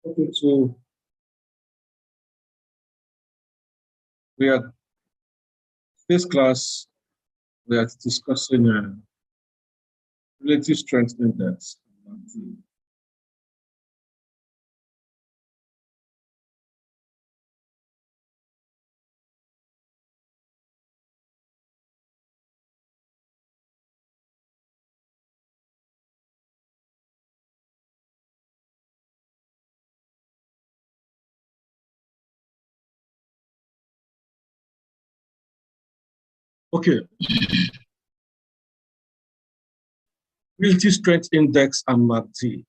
Okay, so we are this class we are discussing relative strength index. Okay, relative strength index and MACD.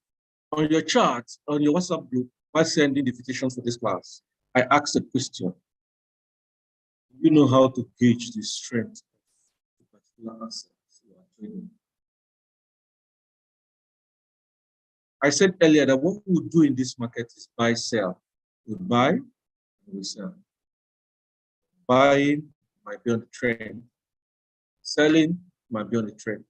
On your chart, on your WhatsApp group, while sending the invitation for this class, I asked a question. You know how to gauge the strength of a particular asset you are trading. I said earlier that what we do in this market is buy, sell. We buy, and we sell. Buying might be on the trend. Selling might be on the trend.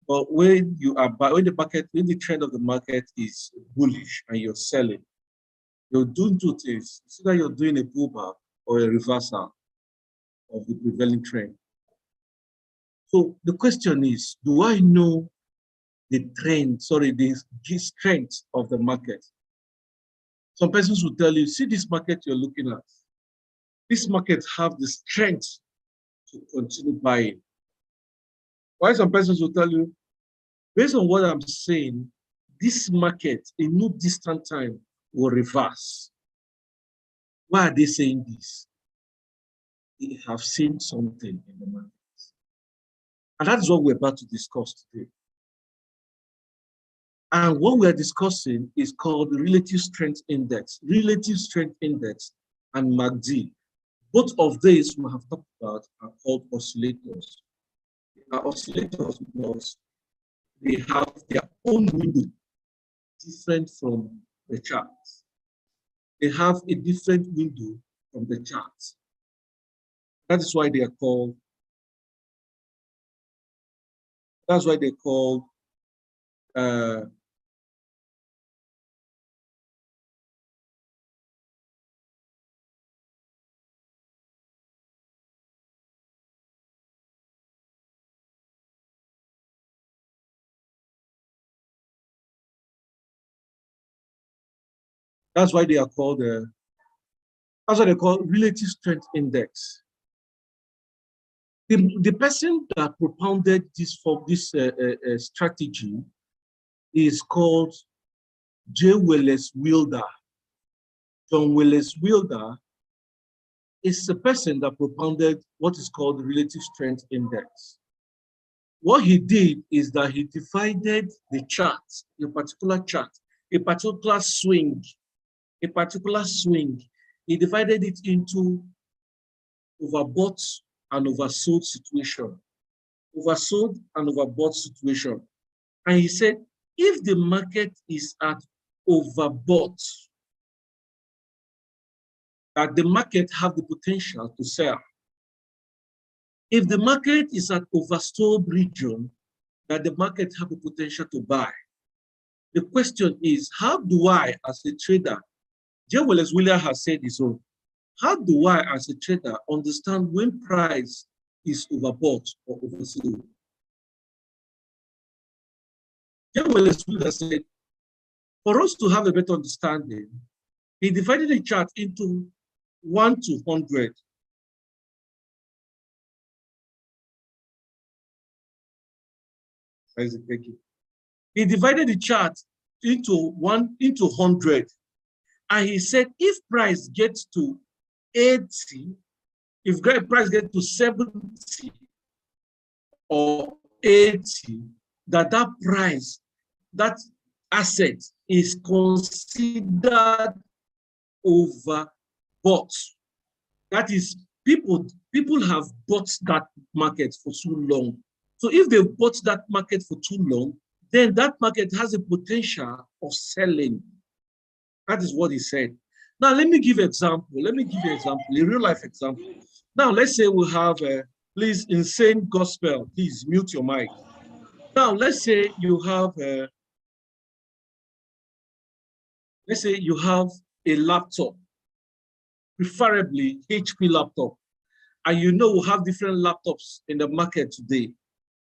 But when you are when the trend of the market is bullish and you're selling, you're doing two things. It's either you're doing a pullback or a reversal of the prevailing trend. So the question is, do I know the strength of the market? Some persons will tell you, see this market you're looking at. This market have the strength to continue buying. Why some persons will tell you, based on what I'm saying, this market in no distant time will reverse. Why are they saying this? They have seen something in the market. And that's what we're about to discuss today. And what we're discussing is called the relative strength index and MACD. Both of these we have talked about are called oscillators. They are oscillators because they have their own window different from the charts. They have a different window from the charts. That is why they are called. That's why they're called that's why they are called that's what they call relative strength index. The person that propounded this strategy is called J. Wallace Wilder. John Wallace Wilder is the person that propounded what is called the relative strength index. What he did is that he divided the chart, a particular chart, a particular swing. He divided it into overbought and oversold situation. Oversold and overbought situation. And he said, if the market is at overbought, that the market have the potential to sell. If the market is at oversold region, that the market have the potential to buy. The question is, how do I, as a trader, J. Wallace Wilder has said this own, how do I, as a trader, understand when price is overbought or oversold? J. Wallace Wilder said, for us to have a better understanding, he divided the chart into 1 to 100. He divided the chart into 100. And he said, if price gets to 80, if price gets to 70 or 80, that price, that asset is considered overbought. That is, people have bought that market for so long. So if they bought that market for too long, then that market has a potential of selling. That is what he said. Now, let me give you an example. A real life example. Now, let's say we have, please, insane gospel. Please mute your mic. Now, let's say you have, Let's say you have a laptop, preferably HP laptop, and you know we'll have different laptops in the market today.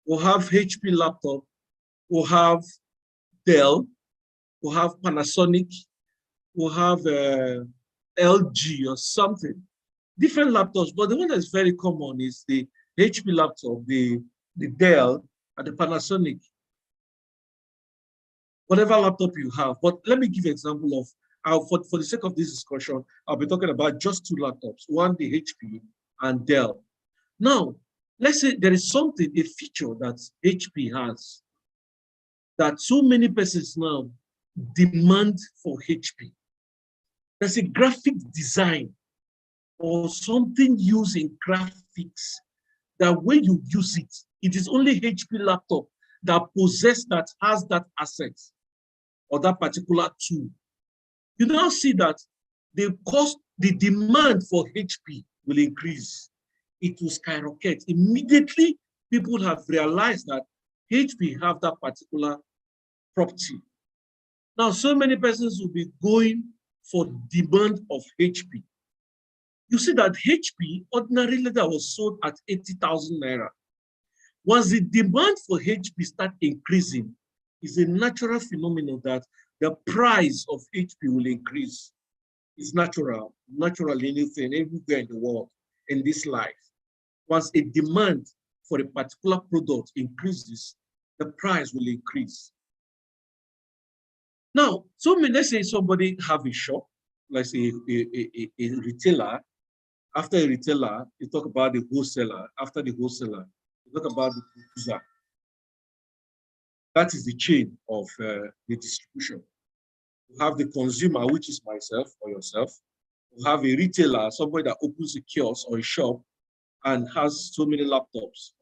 We'll have HP laptop, we'll have Dell, we'll have Panasonic, we'll have LG or something. Different laptops, but the one that's very common is the HP laptop, the Dell, and the Panasonic. Whatever laptop you have. But let me give you an example of, for the sake of this discussion, I'll be talking about just two laptops, one the HP and Dell. Now, let's say there is something, a feature that HP has that so many persons now demand for HP. There's a graphic design or something used in graphics that when you use it, it is only HP laptop that has that asset or that particular tool. You now see that the demand for HP will increase. It will skyrocket. Immediately, people have realized that HP have that particular property. Now, so many persons will be going for demand of HP. You see that HP ordinarily that was sold at 80,000 naira. Once the demand for HP start increasing, it's a natural phenomenon that the price of HP will increase. It's natural anything, everywhere in the world, in this life. Once a demand for a particular product increases, the price will increase. Now, let's say somebody have a shop, let's say a retailer. After a retailer, you talk about the wholesaler. After the wholesaler, you talk about the producer. That is the chain of the distribution. You have the consumer, which is myself or yourself. You have a retailer, somebody that opens a kiosk or a shop and has so many laptops.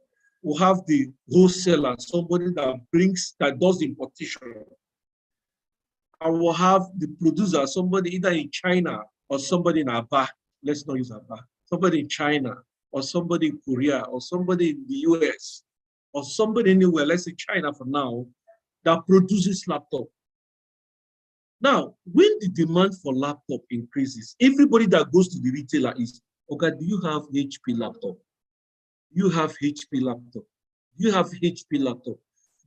We have the wholesaler, somebody that does the importation. And we'll have the producer, somebody either in China or somebody in Aba. Let's not use Aba. Somebody in China or somebody in Korea or somebody in the US or somebody anywhere, let's say China for now, that produces laptop. Now, when the demand for laptop increases, everybody that goes to the retailer is, okay, do you have HP laptop? You have HP laptop. You have HP laptop.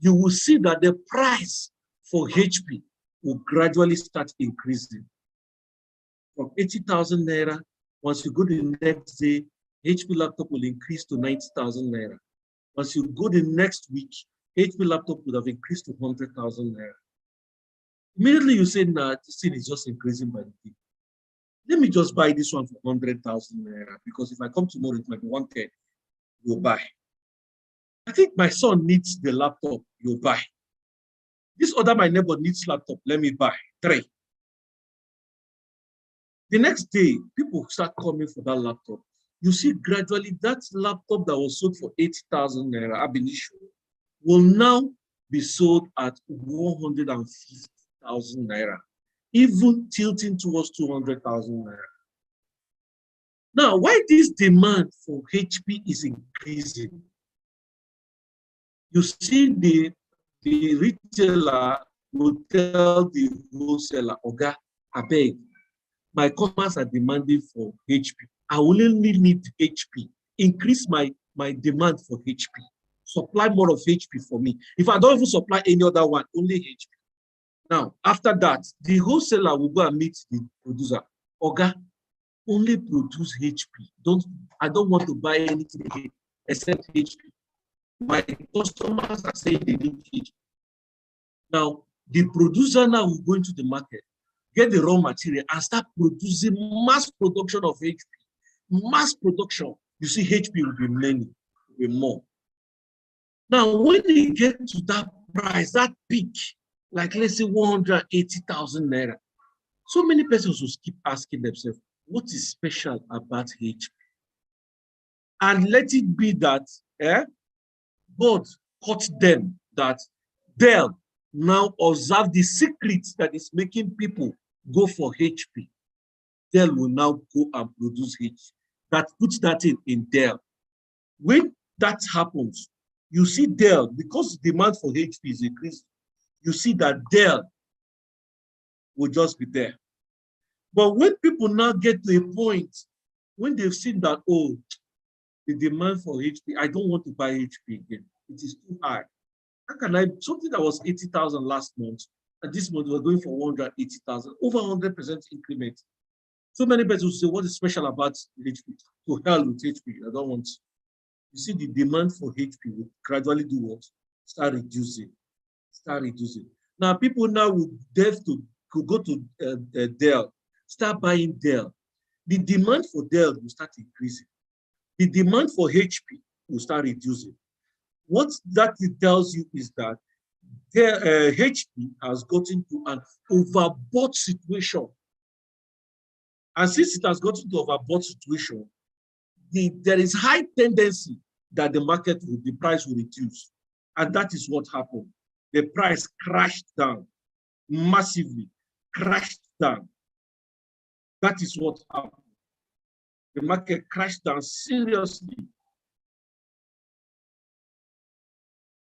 You will see that the price for HP will gradually start increasing. From 80,000 naira, once you go the next day, HP laptop will increase to 90,000 naira. Once you go the next week, HP laptop would have increased to 100,000 naira. Immediately you say, nah, this thing is just increasing by the day. Let me just buy this one for 100,000 naira, because if I come tomorrow, it might be 110. You'll buy. I think my son needs the laptop, you'll buy. This other, my neighbor needs laptop, let me buy. 3. The next day, people start coming for that laptop. You see gradually that laptop that was sold for 80,000 naira ab initio will now be sold at 150,000 naira, even tilting towards 200,000 naira. Now, why this demand for HP is increasing? You see the retailer will tell the wholesaler, Oga, I beg, my customers are demanding for HP. I only need HP. Increase my demand for HP. Supply more of HP for me. If I don't even supply any other one, only HP. Now, after that, the wholesaler will go and meet the producer. Oga, only produce HP. I don't want to buy anything again except HP. My customers are saying they need HP. Now, the producer now will go into the market, get the raw material, and start producing mass production of HP. Mass production. You see, HP will be many, will be more. Now, when they get to that price, that peak, like let's say 180,000 naira, so many persons will keep asking themselves, what is special about HP? And let it be that God caught them, that Dell now observe the secrets that is making people go for HP. Dell will now go and produce HP. That puts that in Dell. When that happens, you see Dell, because demand for HP is increased, you see that Dell will just be there. But when people now get to a point, when they've seen that, oh, the demand for HP, I don't want to buy HP again. It is too high. How can I, something that was 80,000 last month, and this month we're going for 180,000, over 100% increment. So many people say, what is special about HP? To hell with HP, I don't want. You see, the demand for HP will gradually do what? Start reducing. Now, people now will dare to go to Dell, start buying Dell. The demand for Dell will start increasing. The demand for HP will start reducing. What that tells you is that HP has gotten to an overbought situation. And since it has gotten to overbought situation, there is high tendency that the price will reduce. And that is what happened. The price crashed down massively, crashed down. That is what happened. The market crashed down seriously.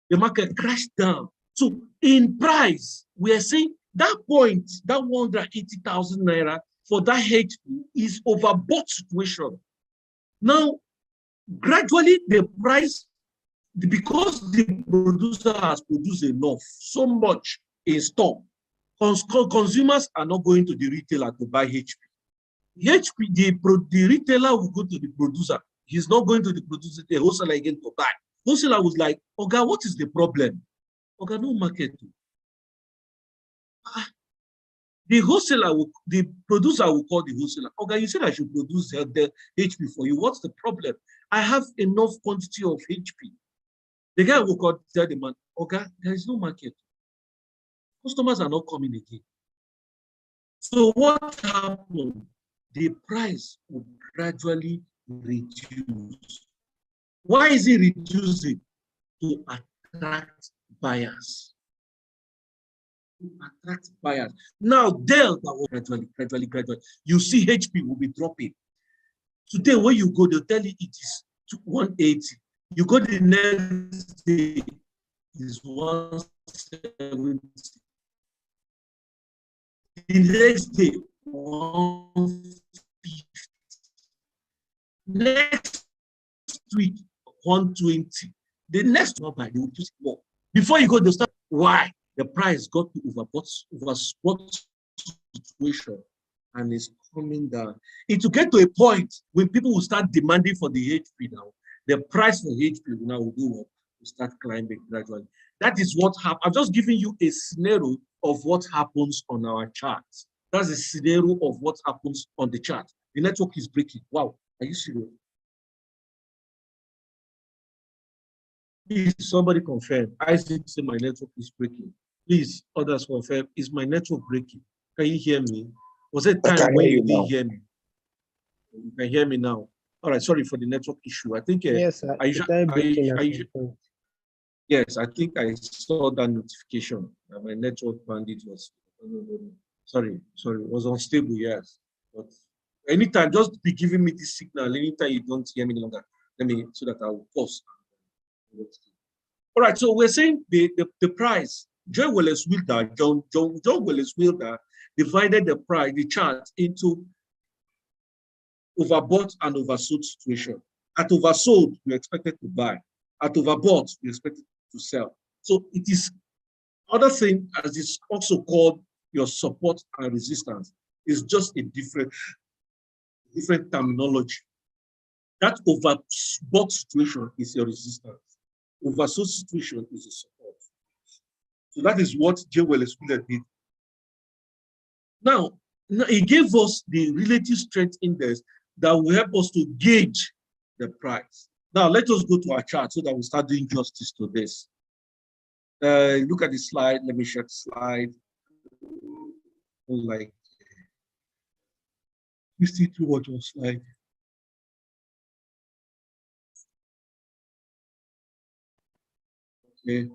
The market crashed down. So in price, we are saying that point, that 180,000 naira for that HP is overbought situation. Now, gradually the price, because the producer has produced enough, so much in stock, consumers are not going to the retailer to buy HP. The retailer will go to the producer. He's not going to the producer, the wholesaler again to buy. Wholesaler was like, okay, what is the problem? Okay, no market. The producer will call the wholesaler. Okay, you said I should produce the HP for you. What's the problem? I have enough quantity of HP. The guy will tell the man, okay, there is no market. Customers are not coming again. So what happened? The price will gradually reduce. Why is it reducing? To attract buyers. To attract buyers. Now, Dell will gradually. You see HP will be dropping. Today, when you go, they'll tell you it is 180. You go the next day, is 170. The next day, 150. Next week, 120. The next one, they will use more. Before you go, they'll start. Why? The price got to overbought situation and is coming down. It will get to a point when people will start demanding for the HP now. The price for HP now will do what? Will start climbing gradually. That is what happened. I'm just giving you a scenario of what happens on our charts. That's a scenario of what happens on the chart. The network is breaking. Wow, are you serious? Please, somebody confirm. Isaac said my network is breaking. Please, others confirm. Is my network breaking? Can you hear me? Was it time when you didn't hear me? You can hear me now. All right, sorry for the network issue. I think yes, sir. Yes, I think I saw that notification. My network bandit was sorry, it was unstable. Yes, but anytime, just be giving me this signal. Anytime you don't hear me any longer, let me so that I will pause. All right, so we're saying the price. John Wallace Wilder divided the chart into overbought and oversold situation. At oversold, we expected to buy. At overbought, we expected to sell. So it is other thing, as it's also called your support and resistance, is just a different terminology. That overbought situation is your resistance. Oversold situation is a support. So that is what J. Wallace Miller did. Now, he gave us the relative strength index that will help us to gauge the price. Now, let us go to our chart so that we start doing justice to this. Look at the slide. Let me share the slide. Like, you see too much on slide. Okay.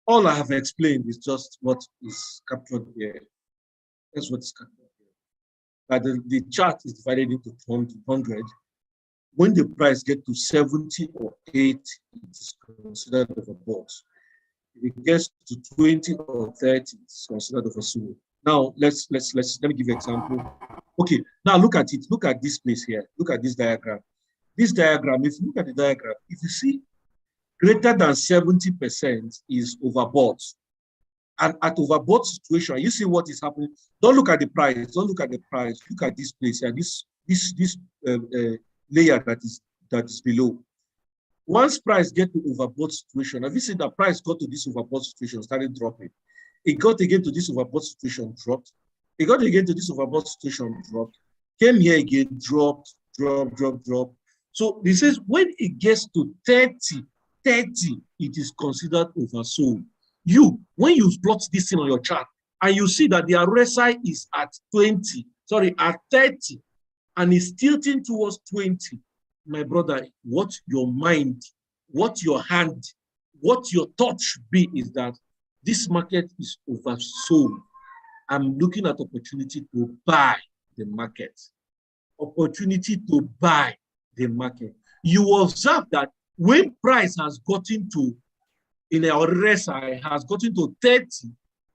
All I have explained is just what is captured here. That's what's captured here. But the chart is divided into 100. When the price gets to 70 or 80, it is considered overbought. If it gets to 20 or 30, it's considered oversold. Now let me give you an example. Okay, now look at it. Look at this place here. Look at this diagram. This diagram, if you look at the diagram, if you see greater than 70% is overbought. And at overbought situation, you see what is happening. Don't look at the price. Don't look at the price. Look at this place here. This layer that is below. Once price get to overbought situation, have you seen that price got to this overbought situation, started dropping? It got again to this overbought situation, dropped. It got again to this overbought situation, dropped. Came here again, dropped. So this is when it gets to 30, it is considered oversold. When you plot this thing on your chart and you see that the RSI is at 30, and is tilting towards 20, my brother, what your mind, what your hand, what your thought should be is that this market is oversold. I'm looking at opportunity to buy the market. Opportunity to buy the market. You observe that when price has gotten to, in our RSI, has gotten to 30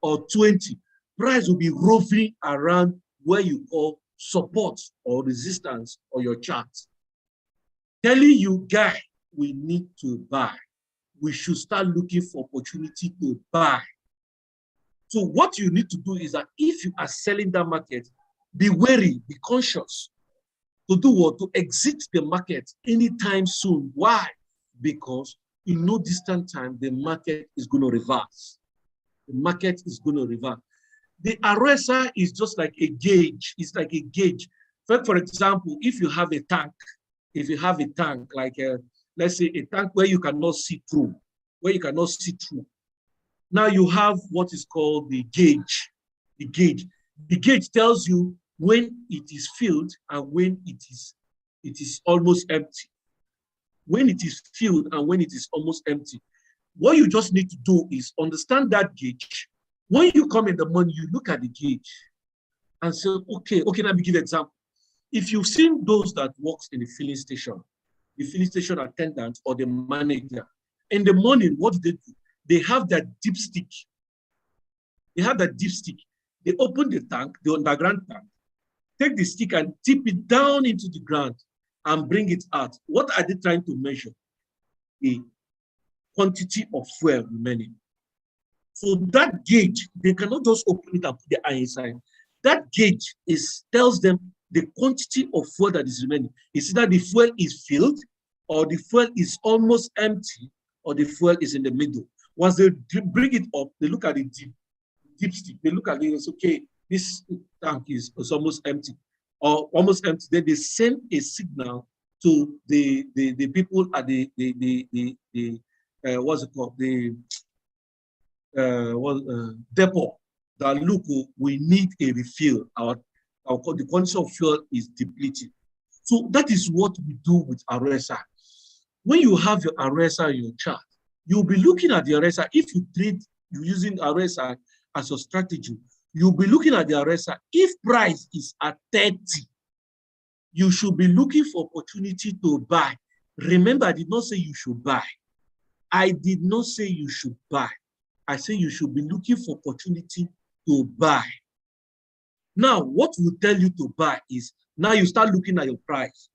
or 20, price will be roving around where you call support or resistance on your chart. Telling you, guy, we need to buy. We should start looking for opportunity to buy. So what you need to do is that if you are selling that market, be wary, be conscious. To do what? To exit the market anytime soon. Why? Because in no distant time, the market is going to reverse. The market is going to reverse. The RSI is just like a gauge. It's like a gauge. For example, if you have a tank, like let's say a tank where you cannot see through, Now you have what is called the gauge. The gauge tells you when it is filled and when it is almost empty. When it is filled and when it is almost empty. What you just need to do is understand that gauge. When you come in the morning, you look at the gauge and say, okay, let me give an example. If you've seen those that works in the filling station attendant or the manager, in the morning, what do? They have that deep stick. They open the tank, the underground tank, take the stick and tip it down into the ground and bring it out. What are they trying to measure? The quantity of fuel remaining. So that gauge, they cannot just open it and put the eye inside. That gauge tells them the quantity of fuel that is remaining. It's either the fuel is filled, or the fuel is almost empty, or the fuel is in the middle. Once they bring it up, they look at the deep stick. They look at it and say, okay, this tank is almost empty, or almost empty. Then they send a signal to the people at the what's it called, the depot, that look, we need a refill. The quantity of fuel is depleted. So that is what we do with RSI. When you have your RSI in your chart, you'll be looking at the RSI. If you trade, you're using RSI as a strategy, you'll be looking at the RSI. If price is at 30, you should be looking for opportunity to buy. Remember, I did not say you should buy. I did not say you should buy. I say you should be looking for opportunity to buy. Now, what will tell you to buy is, now you start looking at your price.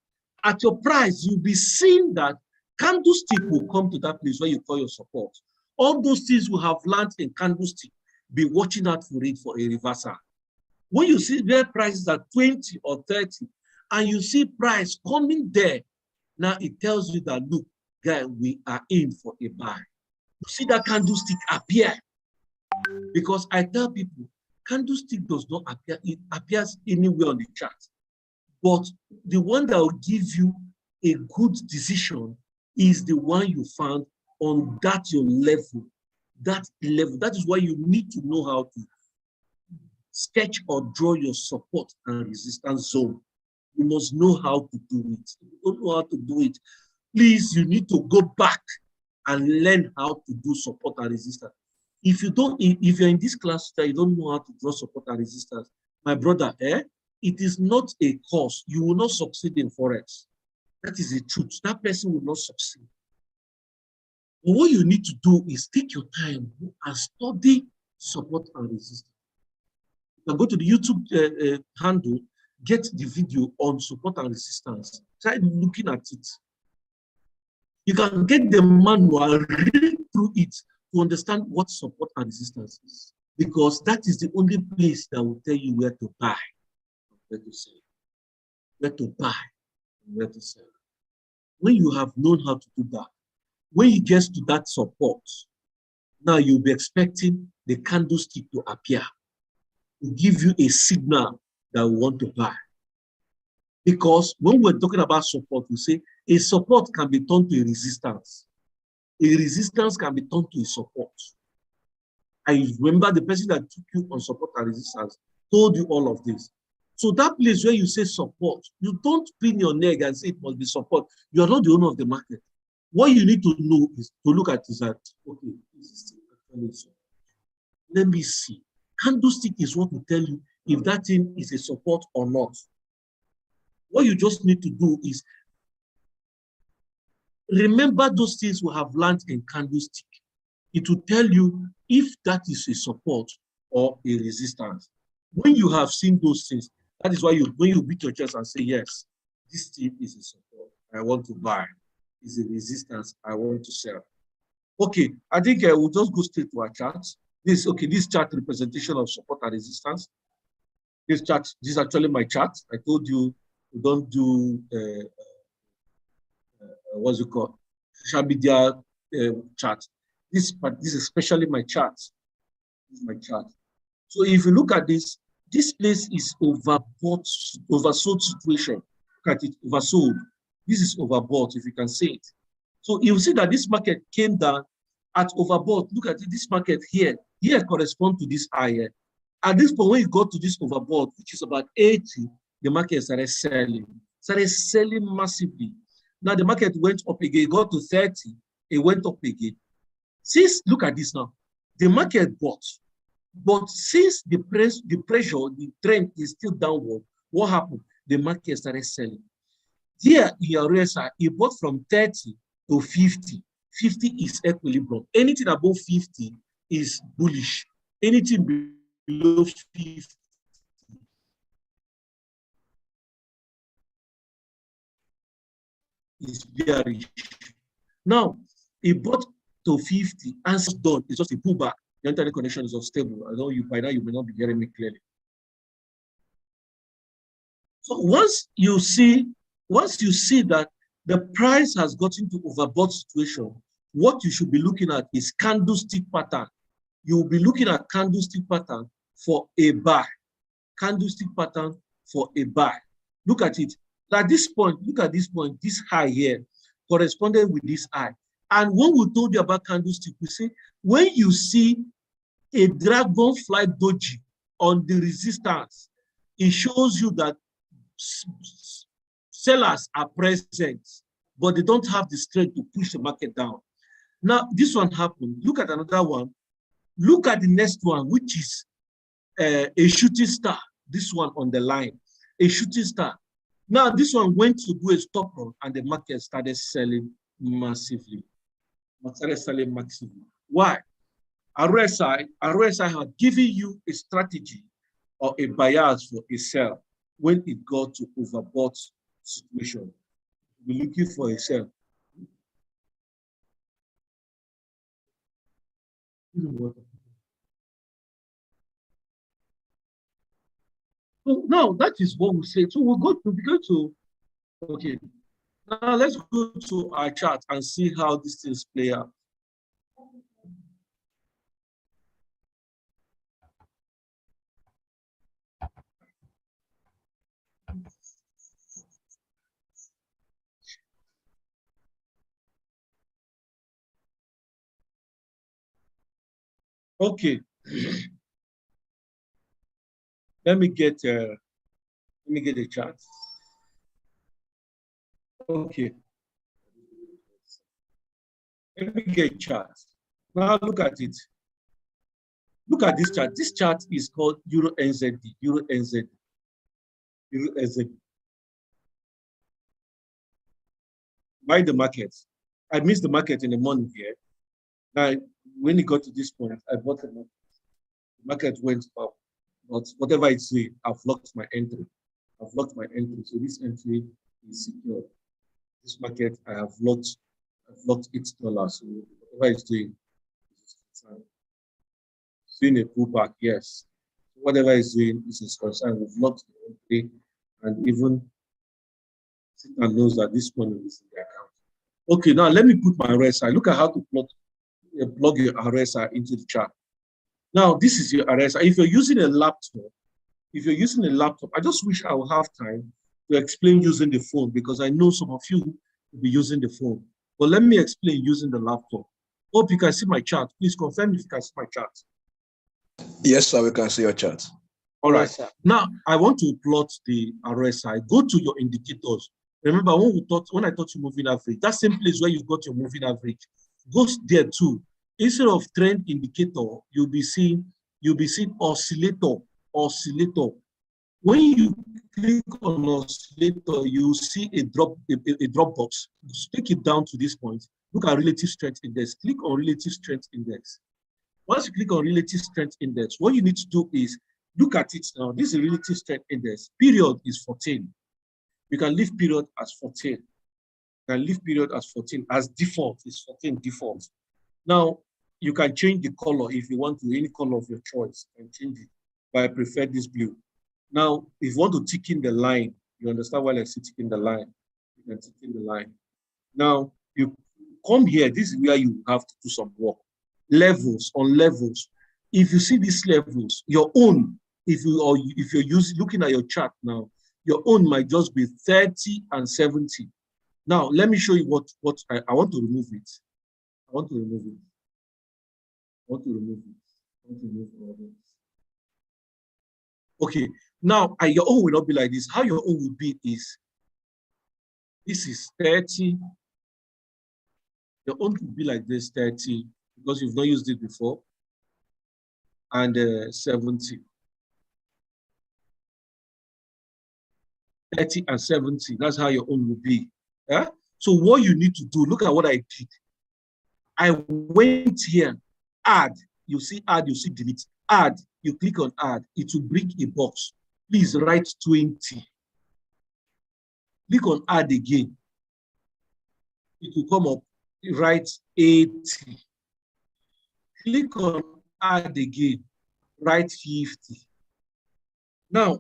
At your price, you'll be seeing that candlestick will come to that place where you call your support. All those things will have landed in candlestick. Be watching out for it for a reversal. When you see their prices at 20 or 30, and you see price coming there, now it tells you that, look, guys, we are in for a buy. You see that candlestick appear. Because I tell people, candlestick does not appear, it appears anywhere on the chart. But the one that will give you a good decision is the one you found on that your level. That level. That is why you need to know how to sketch or draw your support and resistance zone. You must know how to do it. If you don't know how to do it, please, you need to go back and learn how to do support and resistance. If you're in this class that you don't know how to draw support and resistance, my brother, it is not a course. You will not succeed in Forex. That is the truth. That person will not succeed. But what you need to do is take your time and study support and resistance. Now go to the YouTube handle, get the video on support and resistance. Try looking at it. You can get the manual, read through it to understand what support and resistance is. Because that is the only place that will tell you where to buy, where to sell, where to buy, and where to sell. When you have known how to do that, when you get to that support, now you'll be expecting the candlestick to appear, to give you a signal that we want to buy. Because when we're talking about support, we say a support can be turned to a resistance. A resistance can be turned to a support. I remember the person that took you on support and resistance told you all of this. So that place where you say support, you don't pin your neck and say it must be support. You are not the owner of the market. What you need to know is to look at is that, okay, this is actually support. Let me see. Candlestick is what will tell you if that thing is a support or not. What you just need to do is remember those things we have learned in candlestick. It will tell you if that is a support or a resistance. When you have seen those things, that is why when you beat your chest and say, yes, this thing is a support, I want to buy. Is a resistance, I want to sell. Okay, I think we'll just go straight to our chart. This chart representation of support and resistance. This chart, this is actually my chart. I told you we don't do what's it called? Social media chart. This is especially my chart. This is my chart. So if you look at this place is overbought, oversold situation. Look at it, oversold. This is overbought, if you can say it. So you see that this market came down at overbought. Look at it, this market here. Here corresponds to this high here. At this point, when you got to this overbought, which is about 80, the market started selling massively. Now the market went up again, it got to 30, it went up again. Since, look at this now, the market bought, but since the pressure, the trend is still downward, what happened? The market started selling. Here in your RSI, it bought from 30 to 50. 50 is equilibrium. Anything above 50 is bullish. Anything below 50 is bearish. Now, it bought to 50 and it's done. It's just a pullback. The internet connection is unstable. I know you by now you may not be hearing me clearly. So once you see that the price has gotten to overbought situation, what you should be looking at is candlestick pattern. You will be looking at candlestick pattern for a buy. Candlestick pattern for a buy. Look at it. At this point, look at this point, this high here corresponded with this high. And when we told you about candlestick, we say when you see a dragonfly doji on the resistance, it shows you that sellers are present, but they don't have the strength to push the market down. Now, this one happened. Look at another one. Look at the next one, which is a shooting star. This one on the line, a shooting star. Now, this one went to do a stop run, and the market started selling massively. Why? RSI had given you a strategy or a bias for a sell when it got to overbought situation. We're looking for a sell. So now that is what we say. So we'll go to, okay. Now let's go to our chart and see how these things play out. Okay. Let me get a chart. Okay. Let me get a chart. Now look at it. Look at this chart. This chart is called Euro NZD. Euro NZD. Euro NZD. Buy the market. I missed the market in the morning here. Now, when it got to this point, I bought a market. The market went up, but whatever it's doing, I've locked my entry. I've locked my entry, so this entry is secure. This market, I've locked $8. So whatever it's doing, it's doing a pullback, yes. Whatever it's doing is concerned. We've locked the entry, and even Satan knows that this money is in the account. Okay, now let me put my RSI. Look at how to plug your RSI into the chart. Now, this is your RSI. If you're using a laptop, I just wish I would have time to explain using the phone, because I know some of you will be using the phone. But let me explain using the laptop. Hope you can see my chart. Please confirm if you can see my chart. Yes, sir, we can see your chart. All right. Yes, now, I want to plot the RSI. Go to your indicators. Remember, when I taught you moving average, that same place where you've got your moving average, go there too. Instead of trend indicator, you'll be seeing oscillator. When you click on oscillator, you see a drop box. Just take it down to this point. Look at relative strength index. Click on relative strength index. Once you click on relative strength index, what you need to do is look at it now. This is a relative strength index. Period is 14. You can leave period as 14. You can leave period as 14 as default. It's 14 default. Now, you can change the color if you want to, any color of your choice, and change it. But I prefer this blue. Now, if you want to tick in the line, you understand why I say tick in the line. You can tick in the line. Now, you come here. This is where you have to do some work. Levels on levels. If you see these levels, your own, if you're looking at your chart now, your own might just be 30 and 70. Now, let me show you what I want to remove it. I want to remove all this. Okay, now your own will not be like this. How your own will be is, this is 30. Your own will be like this, 30, because you've not used it before, and 70. 30 and 70, that's how your own will be. Yeah? So what you need to do, look at what I did. I went here, add, you see add, you see delete. Add, you click on add, it will bring a box. Please write 20. Click on add again. It will come up, write 80. Click on add again, write 50. Now,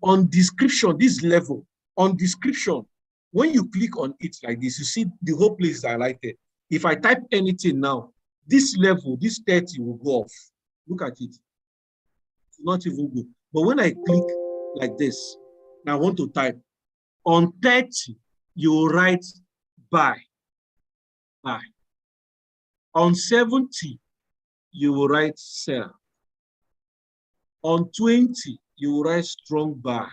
on description, this level, on description, when you click on it like this, you see the whole place is highlighted. If I type anything now, this level, this 30 will go off. Look at it. It's not even good. But when I click like this, and I want to type, on 30, you will write buy. Buy. On 70, you will write sell. On 20, you will write strong buy.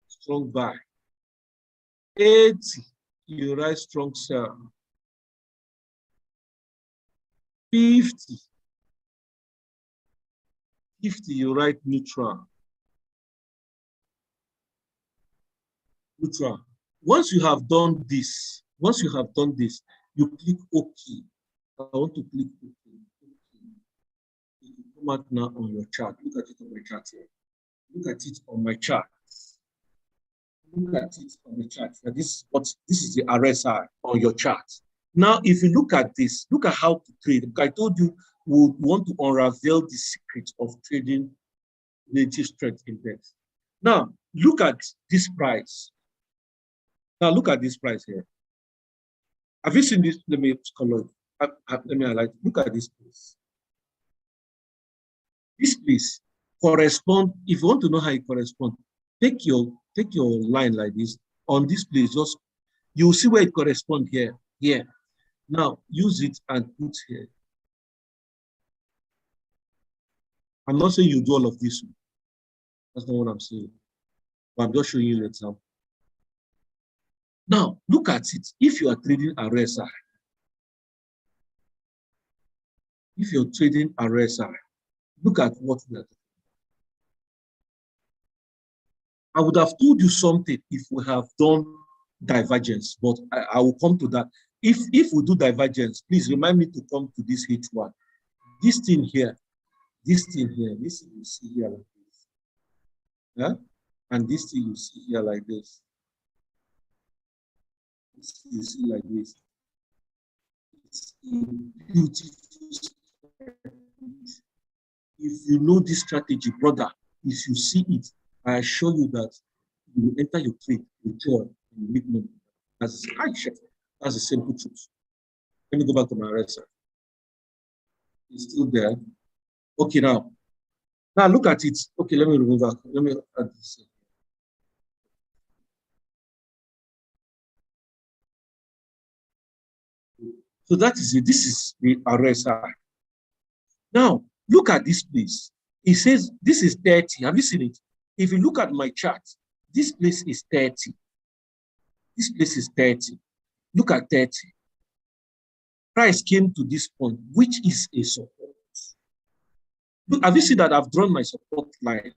Strong buy. 80, you write strong sell. 50, you write neutral. Neutral. Once you have done this, you click OK. I want to click OK. It will come out now on your chart. Look at it on my chart here. Look at it on my chart. Look at it on the chart. Now this is the RSI on your chart. Now, if you look at this, look at how to trade. I told you we would want to unravel the secret of trading relative strength index. Now, look at this price. Now, look at this price here. Have you seen this? Let me color it. Let me highlight. Look at this place. This place correspond. If you want to know how it corresponds, take your line like this. On this place, just you'll see where it corresponds here. Here. Now, use it and put here. I'm not saying you do all of this. That's not what I'm saying. But I'm just showing you an example. Now, look at it. If you are trading RSI, look at what we are doing. I would have told you something if we have done divergence, but I will come to that. If we do divergence, please remind me to come to this H1. This thing here, this thing here, this thing you see here like this. Yeah? And this thing you see here like this. This thing you see like this. It's a beautiful strategy. If you know this strategy, brother, if you see it, I assure you that you will enter your trade with joy and make money. That's the simple truth. Let me go back to my right side. It's still there. Okay, now look at it. Okay, let me remove that. Let me add this. So that is it. This is the RSI. Now, look at this place. It says this is 30. Have you seen it? If you look at my chart, this place is 30. This place is 30. Look at 30. Price came to this point, which is a support. Look, have you seen that I've drawn my support line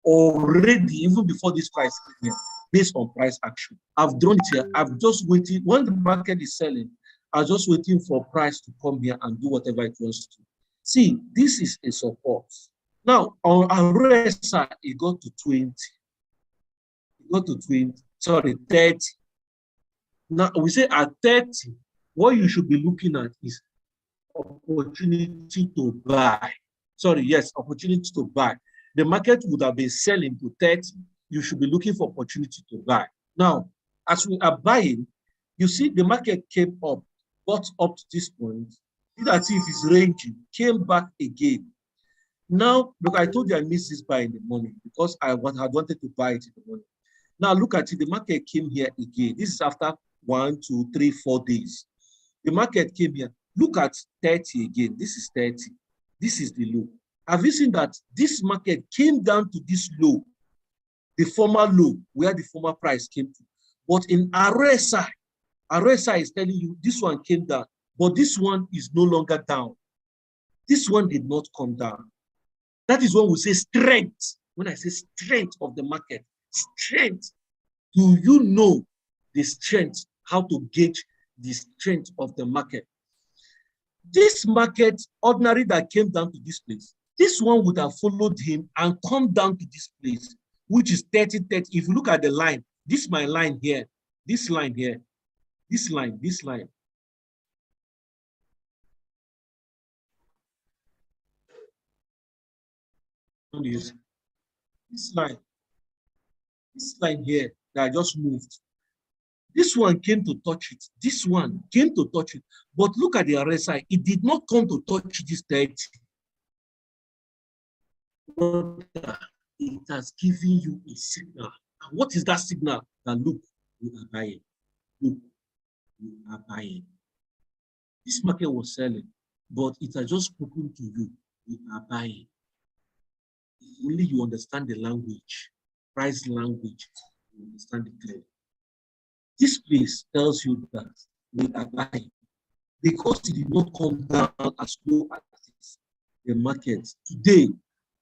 already, even before this price came here, based on price action? I've drawn it here. I've just waited. When the market is selling, I'm just waiting for price to come here and do whatever it wants to do. See, this is a support. Now, on RSI, it got to 20. It got to 20, sorry, 30. Now, we say at 30, what you should be looking at is opportunity to buy. Sorry, yes, opportunity to buy. The market would have been selling to 30. You should be looking for opportunity to buy. Now, as we are buying, you see the market came up, got up to this point. See that if it's ranging, came back again. Now, look, I told you I missed this buy in the morning because I had wanted to buy it in the morning. Now, look at it. The market came here again. This is after 1, 2, 3, 4 days. The market came here. Look at 30 again. This is 30. This is the low. Have you seen that this market came down to this low, the former low, where the former price came to? But in RSI is telling you this one came down, but this one is no longer down. This one did not come down. That is when we say strength. When I say strength of the market, strength. Do you know the strength, how to gauge the strength of the market? This market, ordinary that came down to this place, this one would have followed him and come down to this place, which is 30, 30. If you look at the line, this is my line here, this line here, this line, this line. This line here that I just moved. This one came to touch it. This one came to touch it. But look at the RSI. It did not come to touch this 30. It has given you a signal. And what is that signal? That look, we are buying. Look, we are buying. This market was selling, but it has just spoken to you. We are buying. If only you understand the language, price language, you understand it clearly. This place tells you that we are buying because it did not come down as low as this. The market today,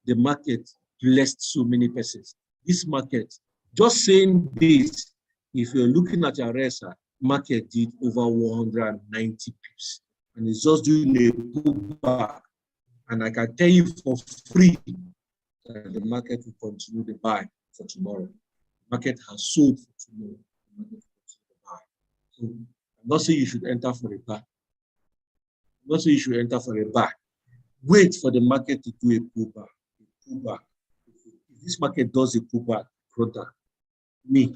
the market blessed so many persons. This market, just saying this, if you're looking at your RSI, market did over 190 pips, and it's just doing a pullback. And I can tell you for free that the market will continue to buy for tomorrow. The market has sold for tomorrow. The market So I'm not saying you should enter for a buy. I'm not saying you should enter for a buy. Wait for the market to do a pullback. If this market does a pullback, brother, me,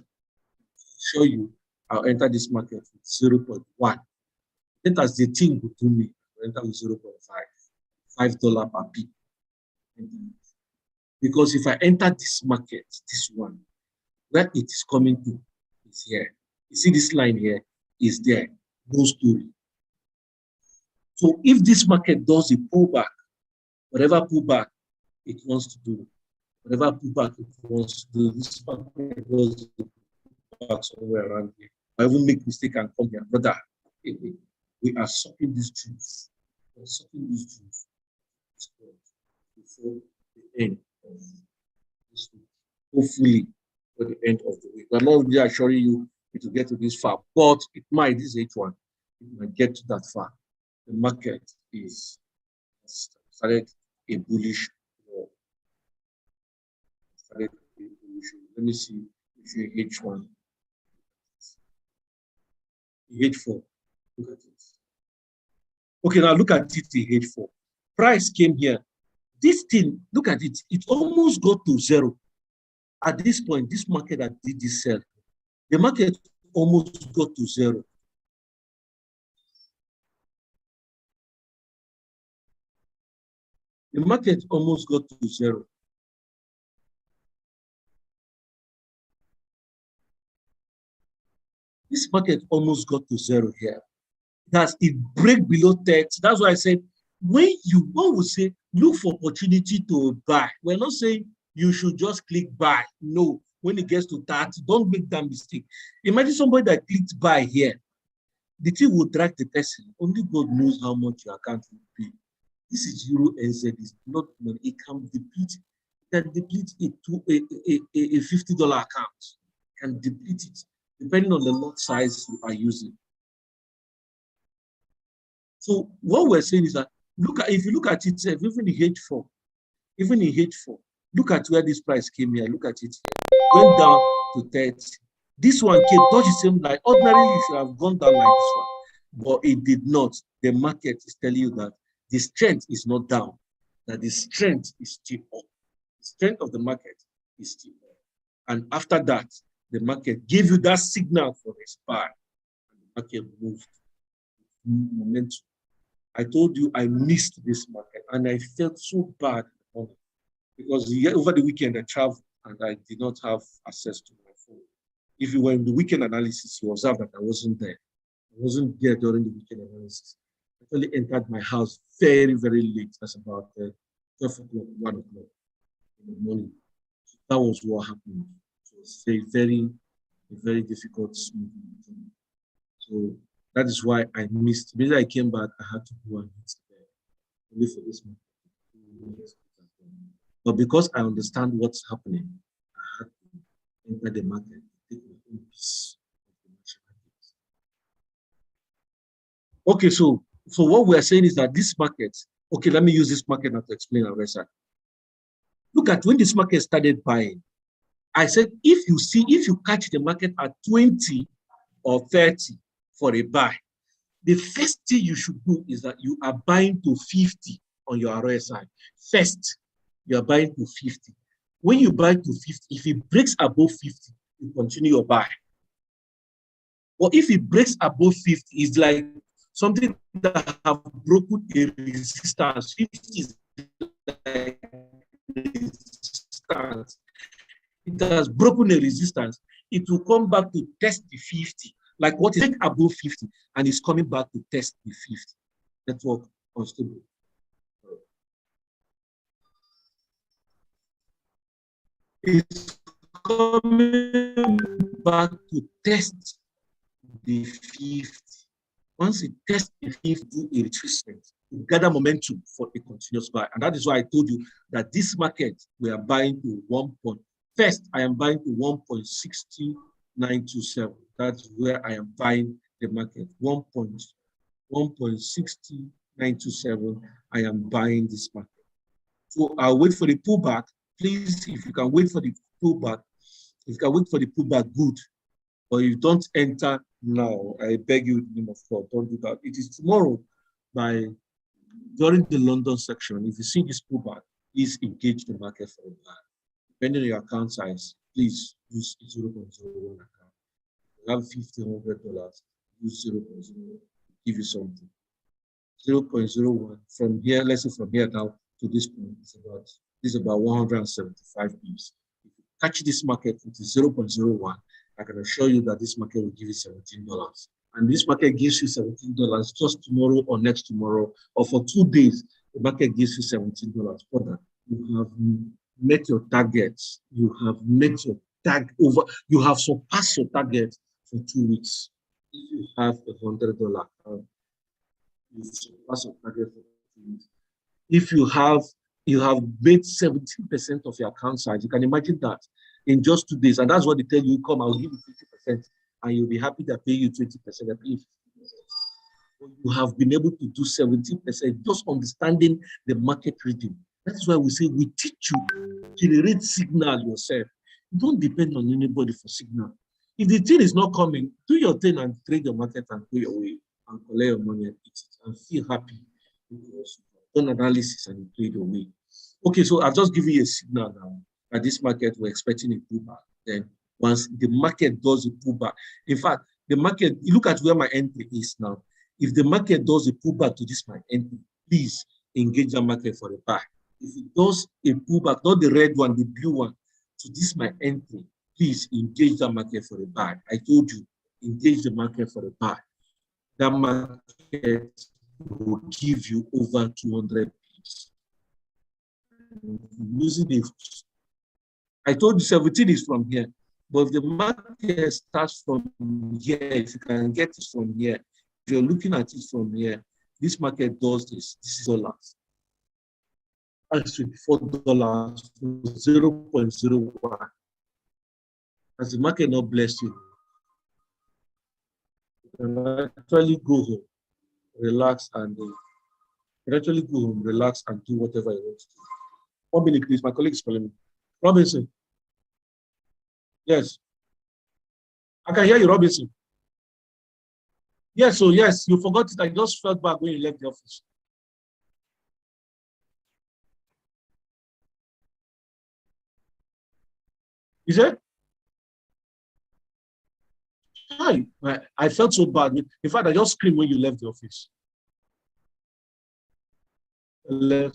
show you, I'll enter this market with 0.1. That as the thing would do me, I'll enter with 0.5, $5 per P. Because if I enter this market, this one, where it is coming to is here. You see this line here is there, no story. So if this market does a pullback, whatever pullback it wants to do, this market does a pullback somewhere around here. I even make mistake and come here, brother. We are sucking these truths. We are sucking these truths before the end of this week. Hopefully, for the end of the week. I'm not really assuring you it will get to this far, but it might, this H1, it might get to that far. The market is started a bullish war. Started a bullish war. Let me see if you H1. H4. Look at it. Okay, now look at it in H4. Price came here. This thing, look at it, it almost got to zero. At this point, this market that did this sell, the market almost got to zero. The market almost got to zero. This market almost got to zero here. That's it break below 30. That's why I said, when one would say, look for opportunity to buy. We're not saying you should just click buy. No, when it gets to 30, don't make that mistake. Imagine somebody that clicked buy here. The thing will drag the person. Only God knows how much your account will pay. This is Euro NZ. It's not money. It can deplete. It can deplete a $50 account. It can deplete it, depending on the lot size you are using. So what we're saying is that if you look at it, even in H4, look at where this price came here. Look at it here. Went down to 30. This one came, touched the same line. Ordinarily, it should have gone down like this one, but it did not. The market is telling you that the strength is not down, that the strength is still up. The strength of the market is still up. And after that, the market gave you that signal for a buy. And the market moved. Momentum. I told you I missed this market, and I felt so bad because over the weekend I traveled and I did not have access to my phone. If you were in the weekend analysis, you observed that I wasn't there. I wasn't there during the weekend analysis. I actually entered my house very, very late. That's about 12 o'clock, 1 o'clock in the morning. So that was what happened. So it's a very difficult movement. So that is why I missed. When I came back, I had to go and hit the bed. Only for this month. But because I understand what's happening, I had to enter the market, take my own piece of the market. Okay, so what we're saying is that this market, okay, let me use this market now to explain our research. Look at when this market started buying. I said, if you catch the market at 20 or 30 for a buy, the first thing you should do is that you are buying to 50 on your RSI. First, you are buying to 50. When you buy to 50, if it breaks above 50, you continue your buy. But if it breaks above 50, it's like something that have broken a resistance. 50 is like resistance. It has broken a resistance. It will come back to test the 50. Like what is above 50, and it's coming back to test the 50. Network unstable. It's coming back to test the 50. Once it tests the 50, do a retracement to gather momentum for a continuous buy. And that is why I told you that this market, we are buying to 1 point. First, I am buying to 1.6927. That's where I am buying the market. 1.6927. I am buying this market. So I'll wait for the pullback. Please, if you can wait for the pullback, good. But if you don't enter now, I beg you in the name of God, don't do that. It is tomorrow during the London section. If you see this pullback, please engage the market for a buy. Depending on your account size, please use 0.01 account. You have $1,500, use 0.0, give you something. 0.01 from here, let's say from here down to this point, this is about 175 pips. If you catch this market with 0.01, I can assure you that this market will give you $17. And this market gives you $17 just tomorrow or next tomorrow, or for 2 days, the market gives you $17 for that. You have met your targets. You have met your you have surpassed your target for 2 weeks. If you have $100 account, you surpass your target for 2 weeks. If you have made 17% of your account size, you can imagine that in just 2 days. And that's what they tell you, come, I'll give you 50%. and you'll be happy to pay you 20%. If you have been able to do 70%, just understanding the market reading. That's why we say we teach you generate signal yourself. Don't depend on anybody for signal. If the thing is not coming, do your thing and trade your market and go your way and collect your money and eat it and feel happy because you've done analysis and you trade your way. Okay, so I've just given you a signal now that this market we're expecting a pullback. Then once the market does a pullback, in fact, the market, you look at where my entry is now. If the market does a pullback to this my entry, please engage the market for a buy. If it does a pullback, not the red one, the blue one, to this my entry, please engage the market for a buy. I told you, engage the market for a buy. That market will give you over 200 pips. Using the, I told you 17 is from here, but if the market starts from here, if you can get it from here, if you're looking at it from here, this market does this. This is dollars. Actually, $4, 0.01. Has the market not blessed you? You can actually go home, relax, and do whatever you want to do. 1 minute, please. My colleague is calling me. Robinson. Yes. I can hear you, Robinson. Yes, so yes, you forgot it. I just felt bad when you left the office. Is it? Hi. I felt so bad. In fact, I just screamed when you left the office.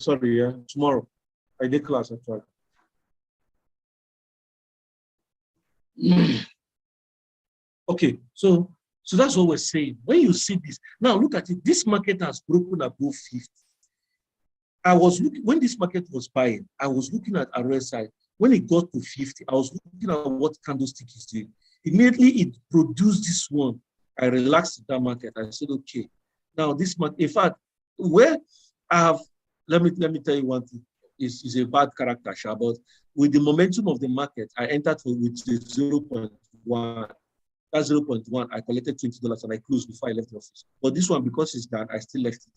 Sorry, yeah. Tomorrow. I did class actually. Okay, so that's what we're saying. When you see this, now look at it. This market has broken above 50. I was looking, when this market was buying, I was looking at RSI. When it got to 50, I was looking at what candlestick is doing. Immediately it produced this one. I relaxed that market. I said, okay, now this market, in fact, where I have, let me tell you one thing, is a bad character, but with the momentum of the market, I entered with the 0.1. That's 0.1. I collected $20 and I closed before I left the office. But this one, because it's done, I still left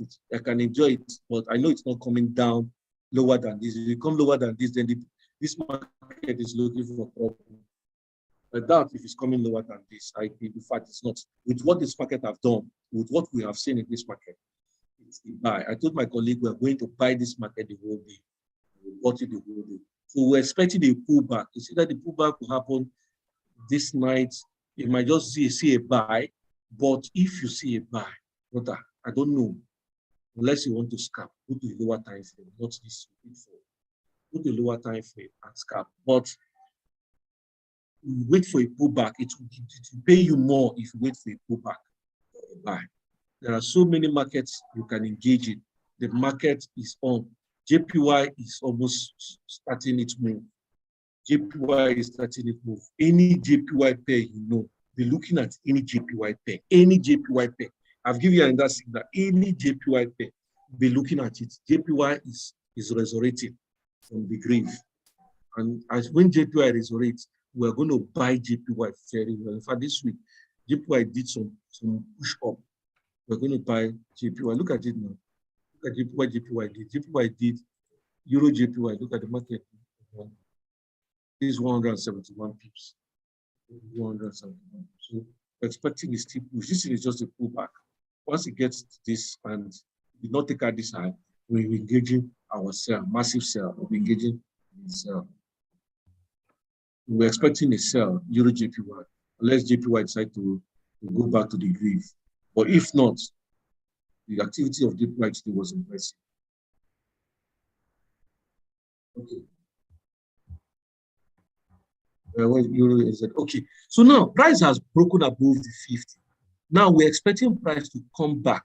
it. I can enjoy it, but I know it's not coming down lower than this. If it comes lower than this, then this market is looking for a problem. I doubt if it's coming lower than this. In fact, it's not. With what this market have done, with what we have seen in this market, it's the buy. I told my colleague we're going to buy this market the whole day. We bought it the whole day. So we're expecting a pullback. You see that the pullback will happen this night. You might just see a buy, but if you see a buy, brother, I don't know. Unless you want to scalp, go to the lower time frame, not this before. Go to the lower time frame and scalp. But wait for a pullback. It will pay you more if you wait for a pullback or a buy. There are so many markets you can engage in. The market is on. JPY is almost starting its move. JPY is starting its move. Any JPY pair you know, be looking at any JPY pair. Any JPY pair. I've given you another signal. Any JPY pair, be looking at it. JPY is resurrecting from the grave. And as when JPY resurrects, we're going to buy JPY very well. In fact, this week, JPY did some push up. We're going to buy JPY. Look at it now. Look at JPY did. JPY did Euro JPY. Look at the market. This is 171 pips. 171. So we're expecting a steep push. This is just a pullback. Once it gets to this and we not take out this high, we're engaging our sell, massive sell. We're engaging in sell. We're expecting a sell, Euro JPY, unless JPY decide to go back to the grave. But if not, the activity of JPY today was impressive. Okay. Euro is okay. So now price has broken above the 50. Now we're expecting price to come back.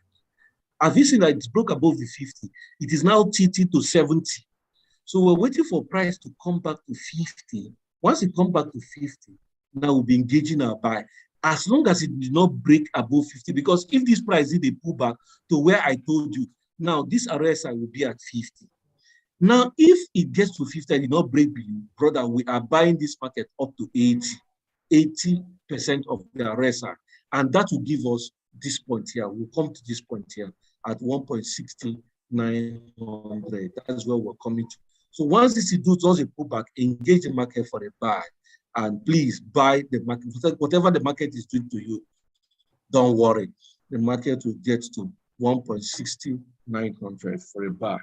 Have you seen that it's broke above the 50? It is now tilted to 70. So we're waiting for price to come back to 50. Once it comes back to 50, now we'll be engaging our buy. As long as it did not break above 50, because if this price did a pullback to where I told you, now this RSI will be at 50. Now, if it gets to 50 and did not break below, brother, we are buying this market up to 80. 80 of the RSI. And that will give us this point here. We'll come to this point here at 1.60900. That's where we're coming to. So once this does a pullback, engage the market for a buy. And please buy the market. Whatever the market is doing to you, don't worry. The market will get to 1.60900 for a buy.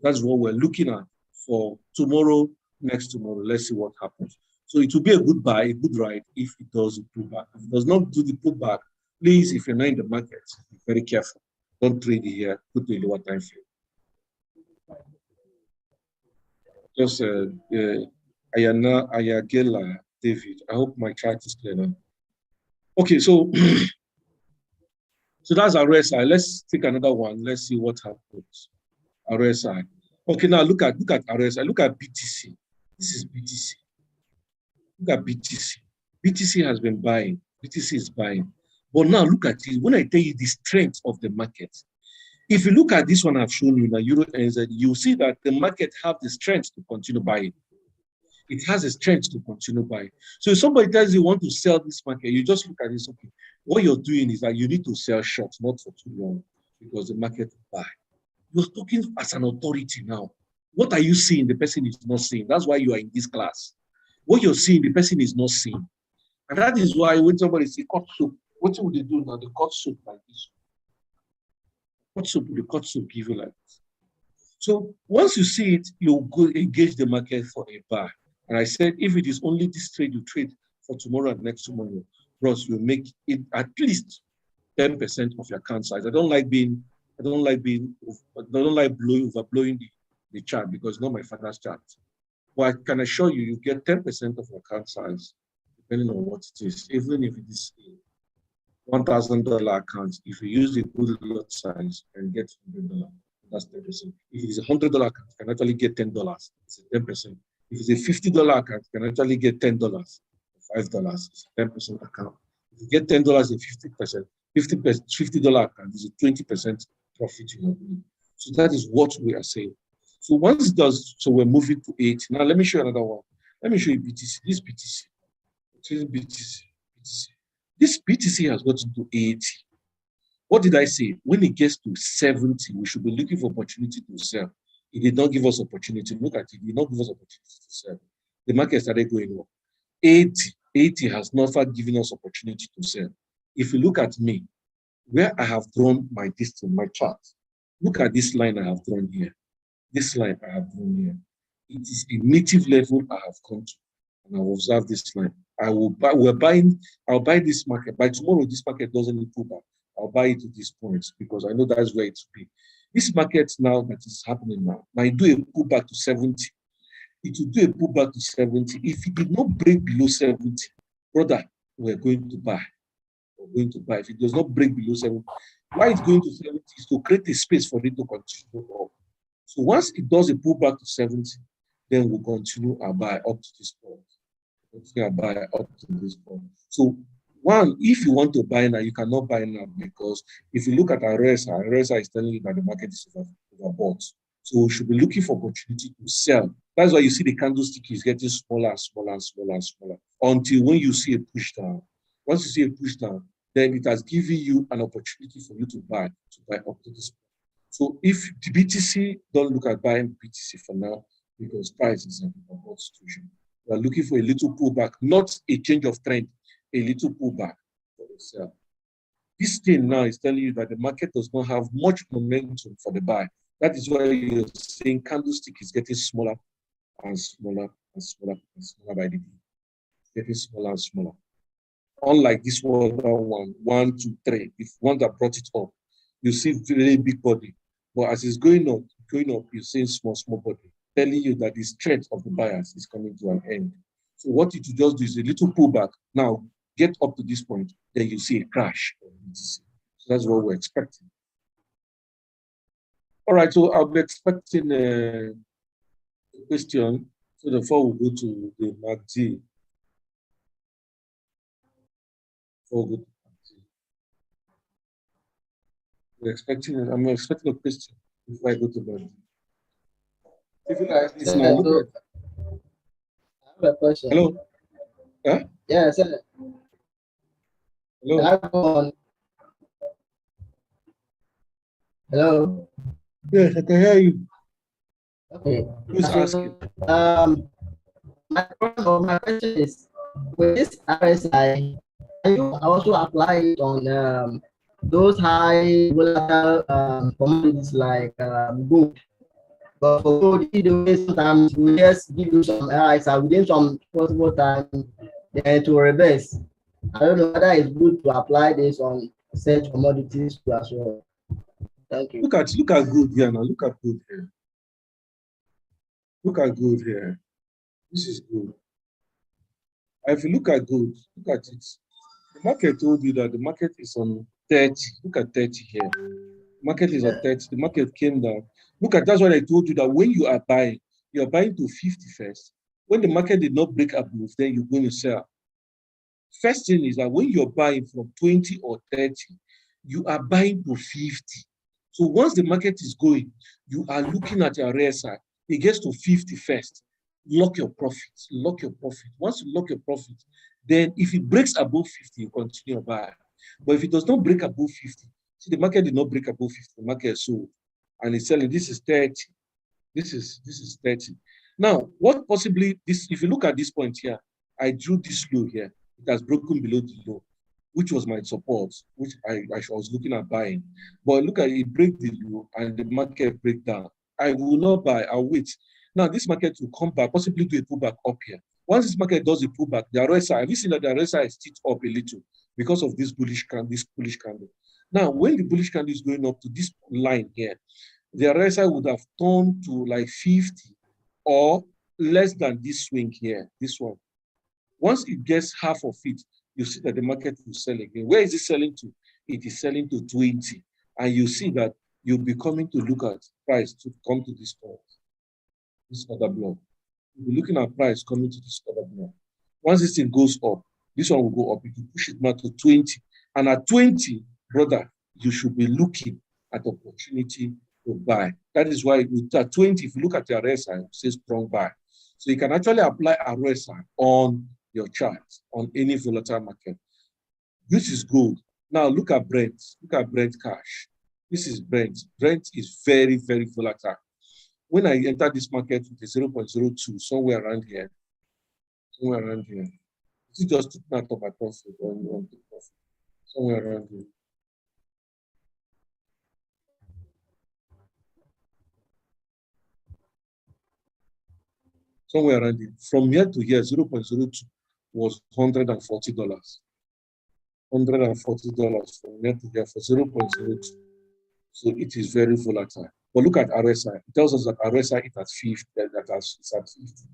That's what we're looking at for tomorrow, next tomorrow. Let's see what happens. So it will be a good buy, a good ride if it does a pullback. If it does not do the pullback, please, if you're not in the market, be very careful. Don't trade it here, put a lower time frame. Just Ayagela David. I hope my chart is clear now. Okay, so so that's RSI. Let's take another one. Let's see what happens. RSI. Okay, now look at RSI. Look at BTC. This is BTC. Look at BTC. BTC has been buying. BTC is buying. But now look at it. When I tell you the strength of the market, if you look at this one I've shown you, the Euro NZ, you see that the market have the strength to continue buying. It has a strength to continue buying. So if somebody tells you want to sell this market, you just look at this. Okay, what you're doing is that you need to sell short, not for too long, because the market will buy. You're talking as an authority now. What are you seeing? The person is not seeing. That's why you are in this class. What you're seeing, the person is not seeing. And that is why when somebody says cut soup, what would they do now? They cut soup like this. Cut soup, the cut soup give you like this. So once you see it, you go engage the market for a buy. And I said, if it is only this trade you trade for tomorrow and next tomorrow, Ross, you make it at least 10% of your account size. I don't like overblowing the chart because it's not my father's chart. But I can assure you, you get 10% of your account size, depending on what it is, even if it is a $1,000 account. If you use the good lot size and get $100, that's 10%. If it is a $100 account, you can actually get $10. It's a 10%. If it's a $50 account, you can actually get $10, $5. It's a 10% account. If you get $10 in 50%, $50 account is a 20% profit in your money. So that is what we are saying. So once it does, so we're moving to 8. Now let me show you another one. Let me show you BTC. This BTC. This BTC has gotten to 80. What did I say? When it gets to 70, we should be looking for opportunity to sell. It did not give us opportunity. Look at it. It did not give us opportunity to sell. The market started going up. 80 has never given us opportunity to sell. If you look at me, where I have drawn my distance, my chart, look at this line I have drawn here. This line I have drawn here. It is a native level I have come to. And I will observe this line. I'll buy this market. By tomorrow, this market doesn't need pullback. I'll buy it to this point because I know that's where it will be. This market now that is happening now might do a pullback to 70. It will do a pullback to 70. If it did not break below 70, brother, we're going to buy. We're going to buy. If it does not break below 70, why it's going to 70 is to create a space for it to continue up. So once it does a pullback to 70, then we'll continue our buy up to this point. Continue our buy up to this point. So one, if you want to buy now, you cannot buy now because if you look at our RSI is telling you that the market is overbought. So we should be looking for opportunity to sell. That's why you see the candlestick is getting smaller and smaller and smaller and smaller until when you see a push down. Once you see a push down, then it has given you an opportunity for you to buy up to this point. So if the BTC, don't look at buying BTC for now because price is in a overbought situation. We are looking for a little pullback, not a change of trend, a little pullback for the sell. This thing now is telling you that the market does not have much momentum for the buy. That is why you're seeing candlestick is getting smaller and smaller and smaller and smaller by the day. Getting smaller and smaller. Unlike this one, 1, 2, 3. If one that brought it up, you see very big body. But as it's going up, you're seeing small body, telling you that the strength of the buyers is coming to an end. So what you just do is a little pullback. Now, get up to this point, then you see a crash. So that's what we're expecting. All right, so I'll be expecting a question. So before we go to the MACD. I'm expecting a question before I go to MACD. If you like this now, look at I have a question. Hello? Huh? Yeah, sir. Hello. Can I go on? Hello. Yes, I can hear you. Okay. Who's asking? My question is, with this RSI, can you also apply it on those high volatile commodities like gold? But for gold, either way, sometimes we just give you some RSI within some possible time, then to reverse. I don't know whether it's good to apply this on such commodities too as well. Thank you. Look at gold here now. Look at gold here. Look at gold here. This is gold. If you look at gold, look at it. The market told you that the market is on 30. Look at 30 here. The market is on 30. The market came down. Look at, that's what I told you, that when you are buying to 50 first. When the market did not break above, then you're going to sell. First thing is that when you're buying from 20 or 30, you are buying to 50. So once the market is going, you are looking at your RSI. It gets to 50 first. Lock your profits. Lock your profit. Once you lock your profit, then if it breaks above 50, you continue to buy. But if it does not break above 50, see, the market did not break above 50. The market is sold, and it's selling. This is 30. This is 30. Now, what possibly this? If you look at this point here, I drew this low here. It has broken below the low, which was my support, which I was looking at buying. But look at it, break the low and the market break down. I will not buy. I'll wait. Now this market will come back, possibly do a pullback up here. Once this market does a pullback, the RSI, have you seen that the RSI is still up a little because of this bullish candle? Now, when the bullish candle is going up to this line here, the RSI would have turned to like 50 or less than this swing here, this one. Once it gets half of it, you see that the market will sell again. Where is it selling to? It is selling to 20. And you see that you'll be coming to look at price to come to this point, this other block. You'll be looking at price coming to this other block. Once this thing goes up, this one will go up. If you push it now to 20, and at 20, brother, you should be looking at opportunity to buy. That is why at 20, if you look at your RSI, it says strong buy. So you can actually apply RSI on your chart on any volatile market. This is gold. Now look at Brent. Look at Brent cash. This is Brent. Brent is very, very volatile. When I entered this market with a 0.02, somewhere around here, this just took out of my profit on the profit, somewhere around here. Somewhere around here. From here to here, 0.02 was $140. $140 from here to here for 0.02. So it is very volatile. But look at RSI. It tells us that RSI is at 50. It's at 50.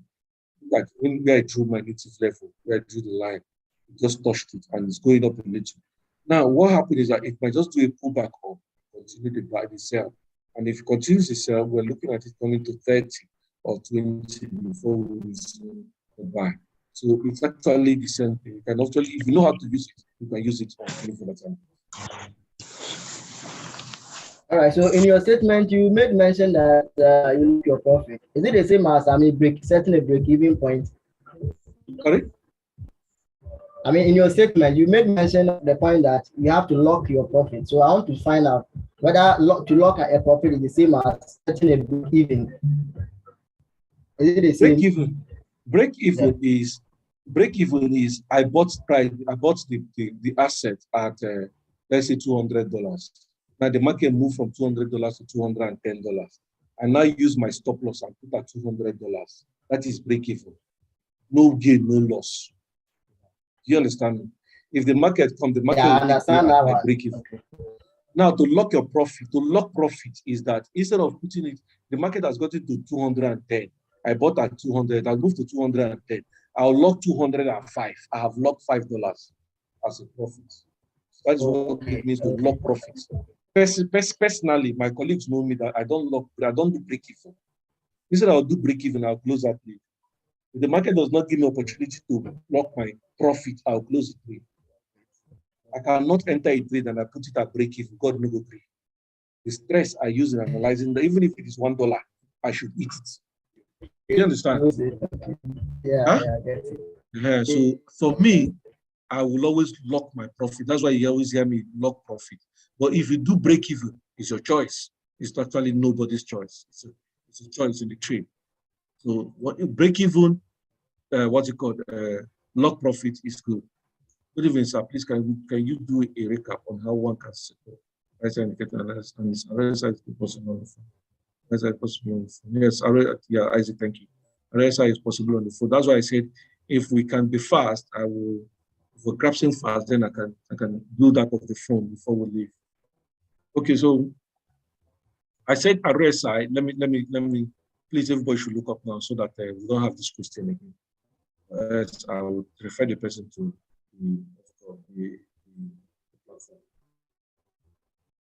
Like when I drew my native level, where I drew the line, it just touched it and it's going up a little. Now, what happened is that it might just do a pullback up, continue to buy the sell. And if it continues to sell, we're looking at it coming to 30 or 20 before we see the buy. So it's actually the same thing. You can actually, if you know how to use it, you can use it on any volatile. All right. So in your statement, you made mention that you look your profit. Is it the same as setting a break-even point? Sorry? I mean, in your statement, you made mention of the point that you have to lock your profit. So I want to find out whether to lock a profit is the same as setting a break-even. Is it the same? Break-even is I bought the asset at let's say $200. Now the market moved from $200 to $210. I now use my stop loss and put at $200. That is break-even. No gain, no loss. Do you understand me? If the market comes, the market will understand that one. break-even. Okay. Now to lock your profit, is that instead of putting it, the market has got it to 210. I bought at 200. I'll move to 210. I'll lock 205. I have locked $5 as a profit. That's what it means to lock profits. Personally, my colleagues know me that I don't do break-even. Instead, I'll do break-even, I'll close that trade. If the market does not give me opportunity to lock my profit, I'll close the trade. I cannot enter a trade and I put it at break-even. God no go pray. The stress I use in analyzing that even if it is $1, I should eat it. You understand? Yeah, huh? Yeah, I get it. Yeah, so for me, I will always lock my profit. That's why you always hear me lock profit. But if you do break even, it's your choice. It's actually nobody's choice. It's a choice in the trade. So what you break even, what's it called? Lock profit is good. Good evening, sir. Please, can you do a recap on how one can settle RSI indicator analysis and is RSI possible on the phone? RSI possible on the phone. Yes, yeah, Isaac, thank you. RSI is possible on the phone. That's why I said if we can be fast, I will. If we're grasping fast, then I can do that of the phone before we leave. Okay, so I said RSI. Let me. Please, everybody should look up now so that we don't have this question again. I will refer the person to the platform.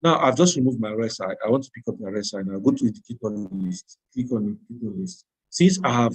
Now I've just removed my RSI. I want to pick up the RSI now. Go to indicator list. Click on indicator list. Since I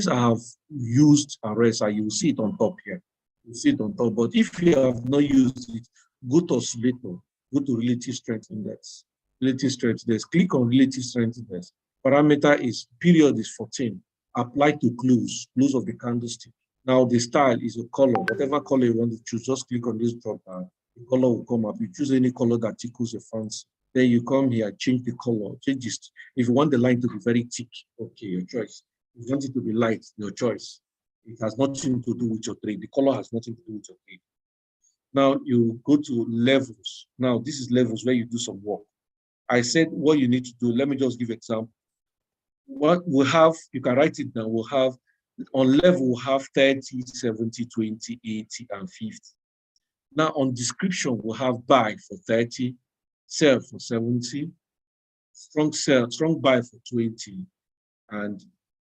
have used RSI, you will see it on top here. You see it on top. But if you have not used it, go to oscillator. Go to relative strength index. Relative strength index. Click on relative strength index. Parameter is period is 14. Apply to close of the candlestick. Now the style is a color. Whatever color you want to choose, just click on this drop down. The color will come up. You choose any color that tickles your fancy. Then you come here, change the color. Change this. If you want the line to be very thick, okay, your choice. If you want it to be light, your choice. It has nothing to do with your trade. The color has nothing to do with your trade. Now you go to levels. Now this is levels where you do some work. I said what you need to do. Let me just give an example. What we have, you can write it down. We'll have on level, we'll have 30, 70, 20, 80, and 50. Now on description, we'll have buy for 30, sell for 70, strong buy for 20, and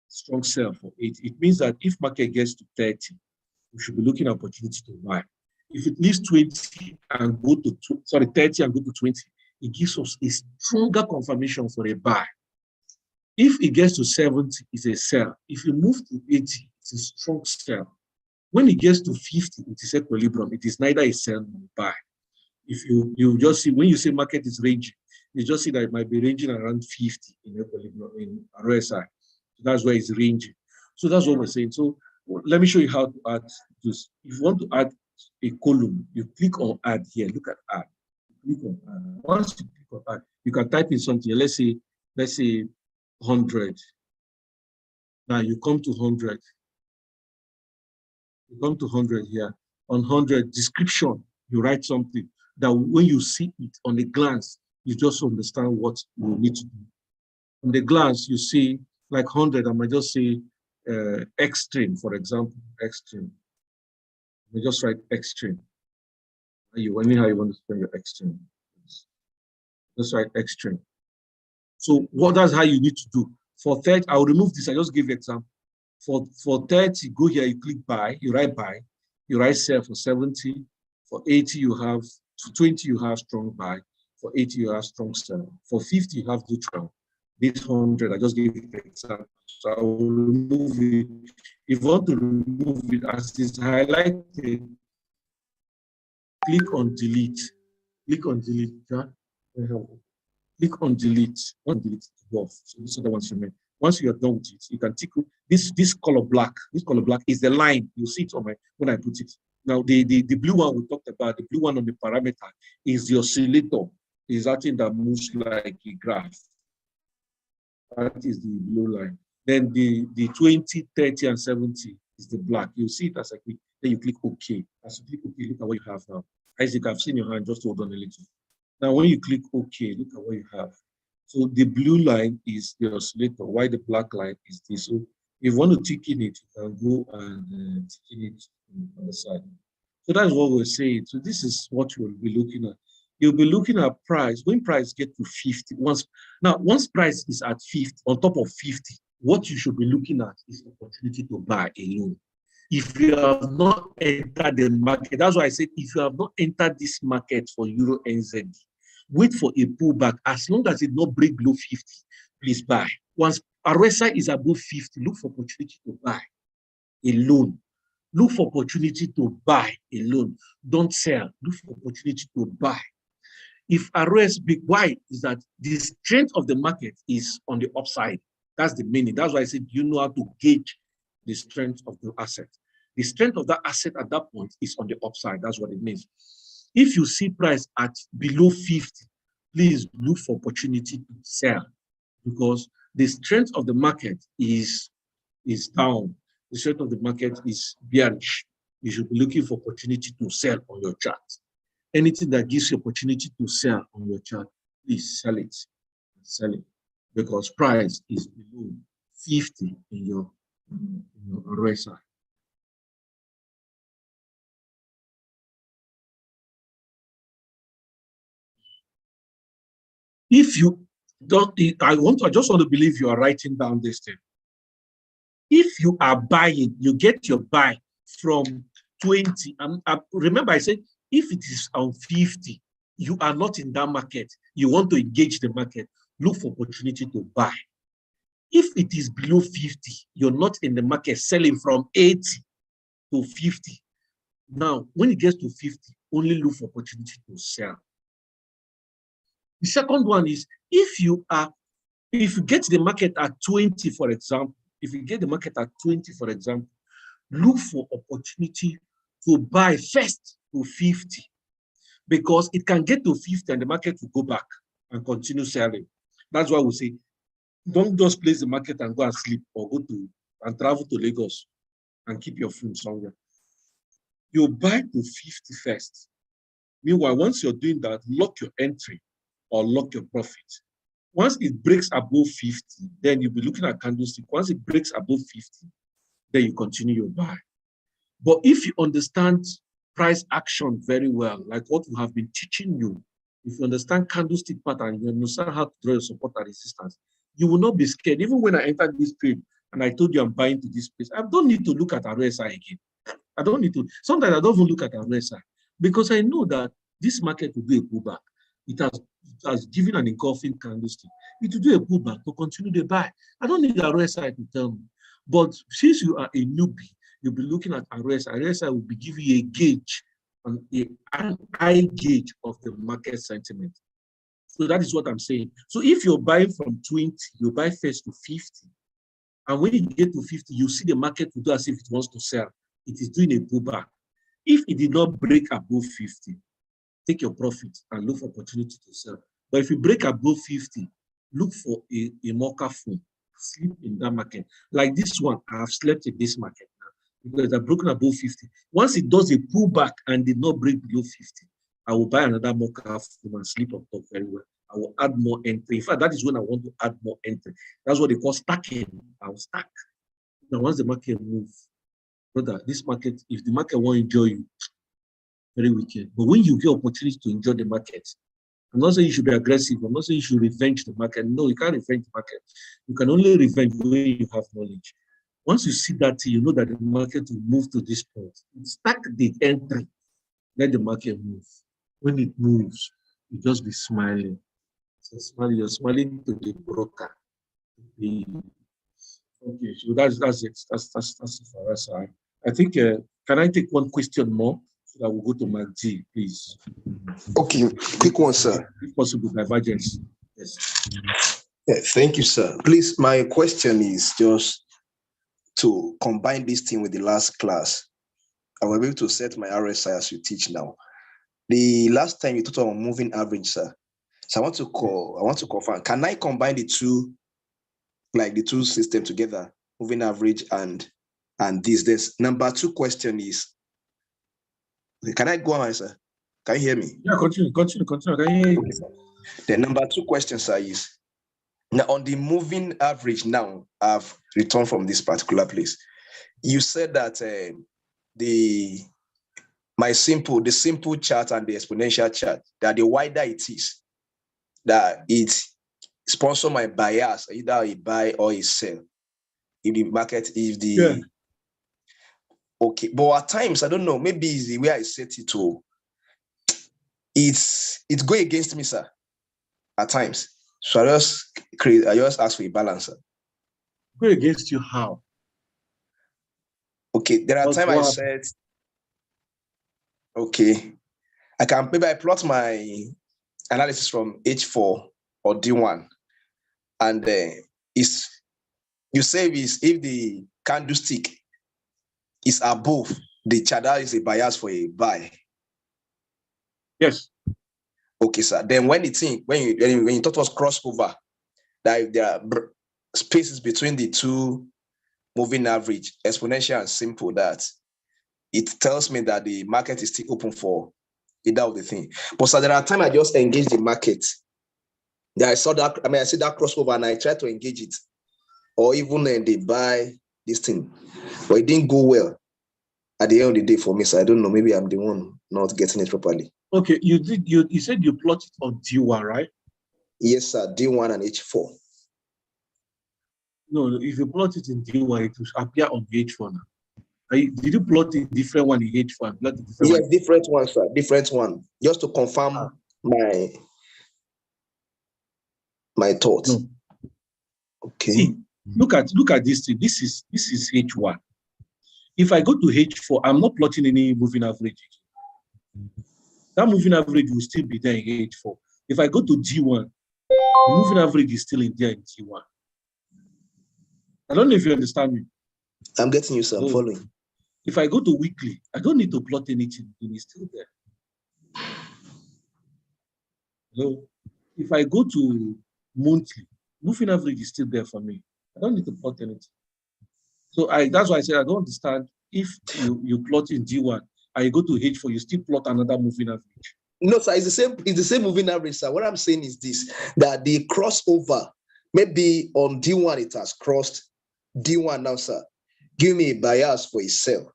strong sell for 80. It means that if market gets to 30, we should be looking at opportunity to buy. If it leaves 20 and go to 30 and go to 20, it gives us a stronger confirmation for a buy. If it gets to 70, it's a sell. If you move to 80, it's a strong sell. When it gets to 50, it is equilibrium. It is neither a sell nor a buy. If you just see, when you say market is ranging, you just see that it might be ranging around 50 in equilibrium in RSI. So that's where it's ranging. So that's what we're saying. So let me show you how to add this. If you want to add a column, you click on add here. Look at add. Click on add. Once you click on add, you can type in something. Let's say 100. Now you come to 100. You come to 100 here. On 100 description, you write something that when you see it on a glance, you just understand what you need to do. On the glance, you see like 100. I might just say extreme, for example, extreme. You just write extreme. Anyhow you want to spell your extreme. Just write extreme. So that's how you need to do. For 30, I'll remove this. I just give you an example. For 30, go here, you click buy, you write buy, you write sell for 70. For 80, you have 20, you have strong buy. For 80, you have strong sell. For 50, you have neutral. This 100, I just gave you an example. So I will remove it. If you want to remove it as it's highlighted, click on delete. Click on delete. Click on delete. Delete off. So this other one's remain. Once you are done with it, you can tick this color black. This color black is the line. You see it on when I put it. Now the blue one we talked about, the blue one on the parameter is the oscillator. Is that thing that moves like a graph. That is the blue line. Then the 20, 30, and 70 is the black. You see it as a click. Then you click OK. As you click OK, look at what you have now. Isaac, I've seen your hand. Just hold on a little. Now, when you click OK, look at what you have. So the blue line is the oscillator, while the black line is this. So if you want to tick in it, you can go and tick in it on the side. So that's what we're saying. So this is what you'll be looking at. You'll be looking at price. When price get to 50, once price is at 50, on top of 50, what you should be looking at is the opportunity to buy alone. If you have not entered the market, that's why I said if you have not entered this market for Euro NZD, wait for a pullback. As long as it not break below 50, please buy. Once RSI is above 50, look for opportunity to buy alone. Look for opportunity to buy alone. Don't sell. Look for opportunity to buy. If RS big, why is that the strength of the market is on the upside. That's the meaning. That's why I said you know how to gauge the strength of the asset. The strength of that asset at that point is on the upside. That's what it means. If you see price at below 50, please look for opportunity to sell, because the strength of the market is down. The strength of the market is bearish. You should be looking for opportunity to sell on your chart. Anything that gives you opportunity to sell on your chart, please sell it. Sell it, because price is below 50 in your RSI. If you don't, I just want to believe you are writing down this thing. If you are buying, you get your buy from 20. Remember, I said if it is on 50, you are not in that market. You want to engage the market. Look for opportunity to buy. If it is below 50, you're not in the market selling from 80 to 50. Now, when it gets to 50, only look for opportunity to sell. The second one is if you get the market at 20, for example, look for opportunity to buy first to 50, because it can get to 50 and the market will go back and continue selling. That's why we say, don't just place the market and go and sleep, or go to and travel to Lagos and keep your phone somewhere. You buy to 50 first. Meanwhile, once you're doing that, lock your entry or lock your profit. Once it breaks above 50, then you'll be looking at candlestick. Once it breaks above 50, then you continue your buy. But if you understand price action very well, like what we have been teaching you, if you understand candlestick pattern, you understand how to draw your support and resistance, you will not be scared. Even when I entered this trade and I told you I'm buying to this place, I don't need to look at RSI again. I don't need to. Sometimes I don't even look at RSI, because I know that this market will do a pullback. It has given an engulfing candlestick. It will do a pullback to continue the buy. I don't need the RSI to tell me. But since you are a newbie, you'll be looking at RSI. RSI will be giving you a gauge, an eye gauge of the market sentiment. So that is what I'm saying. So if you're buying from 20, you buy first to 50. And when you get to 50, you see the market will do as if it wants to sell. It is doing a pullback. If it did not break above 50, take your profit and look for opportunity to sell. But if you break above 50, look for a mocha phone. Sleep in that market. Like this one, I have slept in this market now because I've broken above 50. Once it does a pullback and did not break below 50, I will buy another mocha phone and sleep on top very well. I will add more entry. In fact, that is when I want to add more entry. That's what they call stacking. I will stack. Now, once the market moves, brother, this market, if the market won't enjoy you, very wicked. But when you get opportunity to enjoy the market, I'm not saying you should be aggressive. I'm not saying you should revenge the market. No, you can't revenge the market. You can only revenge when you have knowledge. Once you see that, you know that the market will move to this point. Stack the entry. Let the market move. When it moves, you just be smiling. So you're smiling to the broker. Okay, so that's it. That's it for us. I think, can I take one question more? So that we'll go to Mark G, please. Okay, quick one, sir. If possible, divergence. Yes. Yeah, thank you, sir. Please, my question is just to combine this thing with the last class. I will be able to set my RSI as you teach now. The last time you talked about moving average, sir. So I want to confirm. Can I combine the two, like the two systems together, moving average and this? This number two question is, can I go on, sir? Can you hear me? Yeah, continue. Can you hear you? The number two question, sir, is now on the moving average. Now I've returned from this particular place. You said that the simple chart and the exponential chart, that the wider it is, that it sponsor my bias, either a buy or a sell. If the market, okay, but at times I don't know, maybe it's the way I set it to. It's go against me, sir. At times, so I just ask for a balance, sir. Go against you how? Okay, there are times I said, okay, maybe I plot my analysis from H4 or D1, and you say if the candlestick is above the chart, that is a bias for a buy. Yes. Okay, sir. Then when you talk about crossover, that if there are spaces between the two moving average, exponential and simple, that it tells me that the market is still open for either of the thing. But so there are times I just engage the market. That I see that crossover and I try to engage it, or even they buy this thing, but it didn't go well at the end of the day for me. So I don't know. Maybe I'm the one not getting it properly. Okay, you said you plotted on D1, right? Yes, sir. D1 and H4. No, if you plot it in D1, it will appear on H4 now. Did you plot a different one in H4? Yeah, different one, sir. Different one. Just to confirm my thoughts. No. Okay. See, look at this thing. This is H1. If I go to H4, I'm not plotting any moving average. That moving average will still be there in H4. If I go to D1, the moving average is still in there in D1. I don't know if you understand me. I'm getting you, sir. I'm following. If I go to weekly, I don't need to plot anything. It's still there. No. If I go to monthly, moving average is still there for me. I don't need to plot anything. So that's why I said I don't understand if you plot in D1 and you go to H4, you still plot another moving average. No, sir, it's the same moving average, sir. What I'm saying is this, that the crossover, maybe on D1 it has crossed D1 now, sir. Give me a bias for a sell.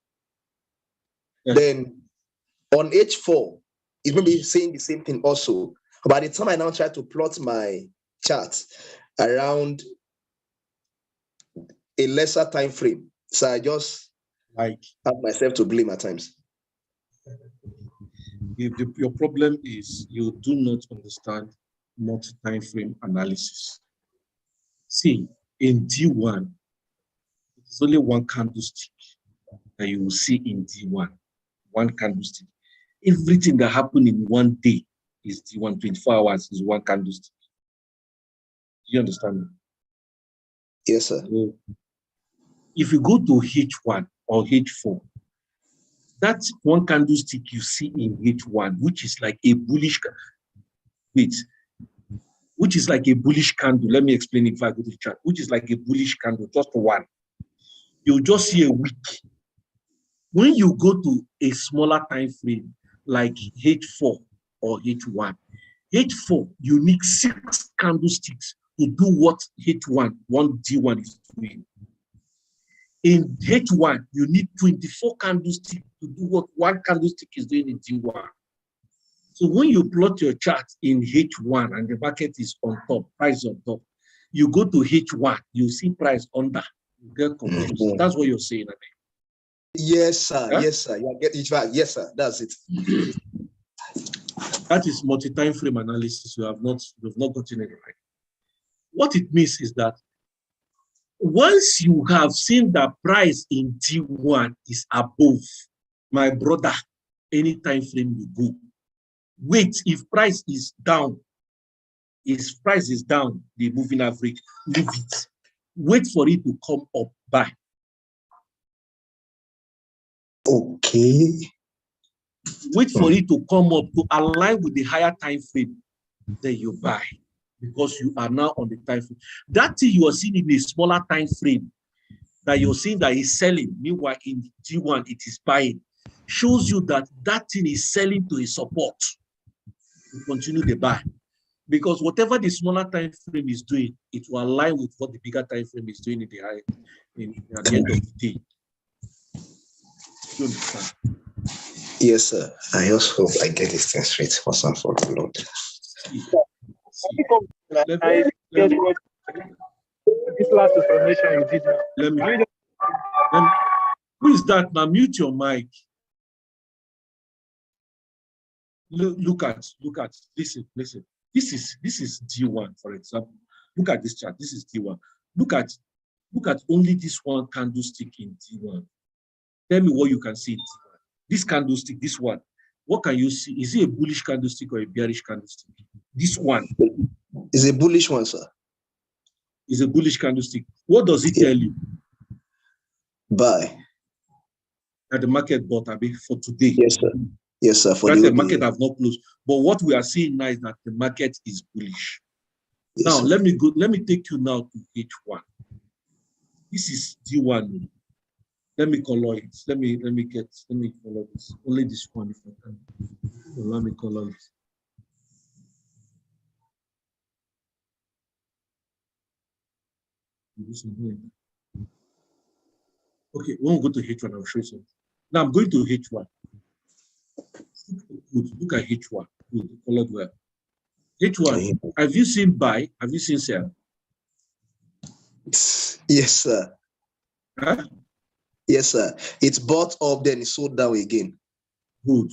Yes. Then on H4, it may be saying the same thing also. By the time I now try to plot my chart around a lesser time frame, so I just have myself to blame at times. Your problem is you do not understand multi-time frame analysis. See, in D1, it's only one candlestick that you will see in D1. One candlestick. Everything that happened in one day is D1. 24 hours is one candlestick. Do you understand me? Yes, sir. So if you go to H1 or H4, that's one candlestick you see in H1, which is like a bullish, which is like a bullish candle. Let me explain it if I go to the chart, which is like a bullish candle, just one. You'll just see a wick. When you go to a smaller time frame, like H4 or H1, H4, you need 6 candlesticks to do what H1, one D1 is doing. In H1, you need 24 candlesticks to do what one candlestick is doing in D1. So when you plot your chart in H1 and the market is on top, price on top, you go to H1, you see price under, you get confused. Mm-hmm. That's what you're saying, I think. Yes, sir. Huh? Yes, sir. You get it right. Yes, sir. That's it. That is multi-time frame analysis. You've not gotten it right. What it means is that once you have seen that price in D1 is above, my brother, any time frame you go, wait, if price is down, the moving average, leave it. Wait for it to come up, buy. Okay. Wait for it to come up to align with the higher time frame, then you buy, because you are now on the time frame. That thing you are seeing in a smaller time frame that you're seeing that is selling, meanwhile in G1 it is buying, shows you that that thing is selling to a support. You continue the buy, because whatever the smaller time frame is doing, it will align with what the bigger time frame is doing at the end of the day. You understand? Yes, sir. I just hope I get this thing straight for some for the Lord. This last explanation you did now. Who is that? Now mute your mic. Look at. Listen. This is D1, for example. Look at this chart. This is D1. Look at only this one candlestick in D1. Tell me what you can see in D1. This candlestick, this one. What can you see? Is it a bullish candlestick or a bearish candlestick? This one is a bullish one, sir. Is a bullish candlestick. What does it tell you? Buy. that the market bought for today. Yes, sir. Yes, sir. For the market have not closed. But what we are seeing now is that the market is bullish. Yes, now, sir. Let me take you now to H1. This is D1. Let me color it. Let me color this. Only this one if I can. So let me color it. Okay, when we go to H1, I'll show you something. Now I'm going to H1. Good. Look at H1. Good. Colored well. H1. Have you seen buy? Have you seen sell? Yes, sir. Huh? Yes, sir. It's bought up, then it's sold down again. Good.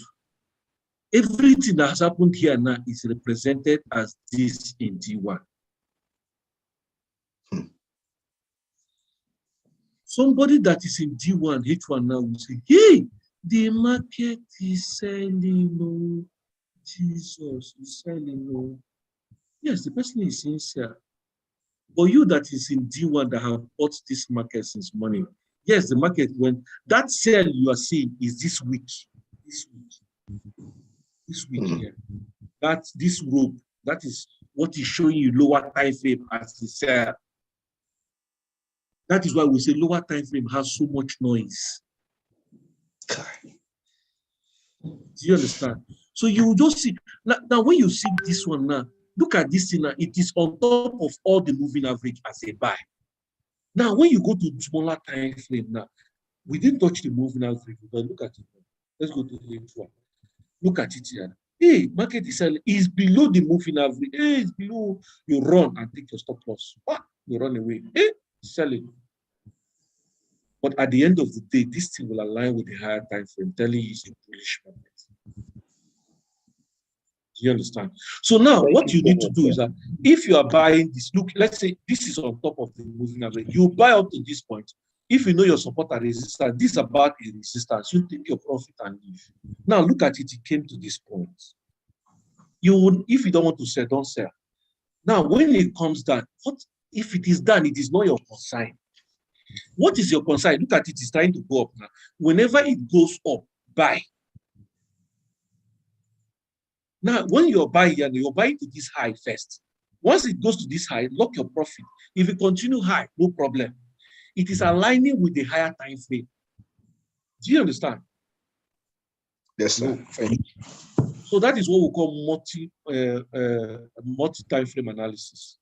Everything that has happened here now is represented as this in D1. Somebody that is in D1, H1 now will say, hey, the market is selling, no. Jesus is selling, no. Yes, the person is sincere. But you that is in D1 that have bought this market since morning, yes, the market went, that sell you are seeing is this week. This week here. That's this rope. That is what is showing you lower time frame as the sell. That is why we say lower time frame has so much noise. Do you understand? So you just see, now when you see this one now, look at this thing now, it is on top of all the moving average as a buy. Now, when you go to smaller time frame now, we didn't touch the moving average, but look at it. Let's go to the next one. Look at it here. Hey, market is selling, is below the moving average. Hey, it's below, you run and take your stop loss. You run away. Hey, selling. But at the end of the day, this thing will align with the higher time frame, telling you it's a bullish market. Do you understand? So now what you need to do is that if you are buying this, look, let's say this is on top of the moving average. You buy up to this point. If you know your support and resistance, this is about a resistance. You take your profit and leave. Now look at it, it came to this point. You would, if you don't want to sell, don't sell. Now, when it comes down, what if it is done? It is not your concern. What is your concern? Look at it, it's trying to go up now. Whenever it goes up, buy. Now, when you're buying, you're buying to this high first. Once it goes to this high, lock your profit. If it continue high, no problem. It is aligning with the higher time frame. Do you understand? Yes, sir. No. So that is what we call multi-time frame analysis.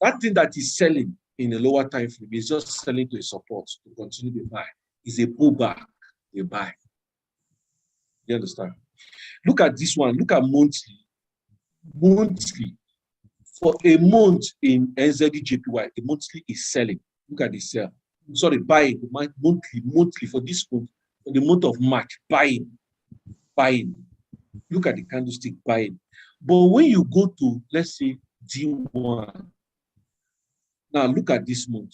That thing that is selling in a lower time frame is just selling to a support to continue the buy. Is a pullback, a buy. You understand? Look at this one. Look at monthly. Monthly. For a month in NZDJPY, the monthly is selling. Look at the sell. Sorry, buying. Monthly for this month, for the month of March, buying. Look at the candlestick buying. But when you go to, let's say, D1, now look at this month.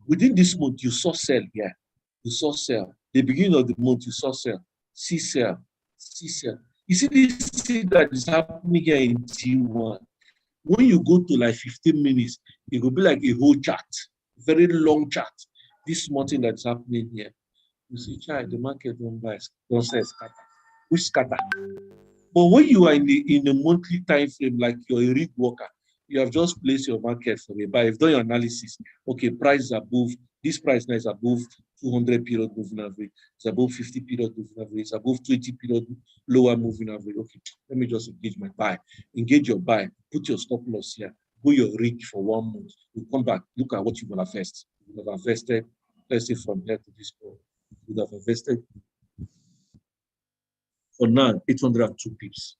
Within this month, you saw sell here. You saw sell. The beginning of the month, you saw sell. See sell. See sell. You see this thing that is happening here in T1. When you go to like 15 minutes, it will be like a whole chart, very long chart. This small thing that's happening here. You see, child, the market don't buy, don't sell scatter. Which scatter? But when you are in a monthly time frame, like you're a rig worker, you have just placed your market for a buy. You've done your analysis. Okay, price is above, this price now is above 200 period moving average. It's above 50 period moving average. It's above 20 period lower moving average. Okay, let me just engage my buy. Engage your buy. Put your stop loss here. Go your rig for 1 month. You come back. Look at what you will invest. You will have invested, let's say from here to this point. You will have invested for now 802 pips.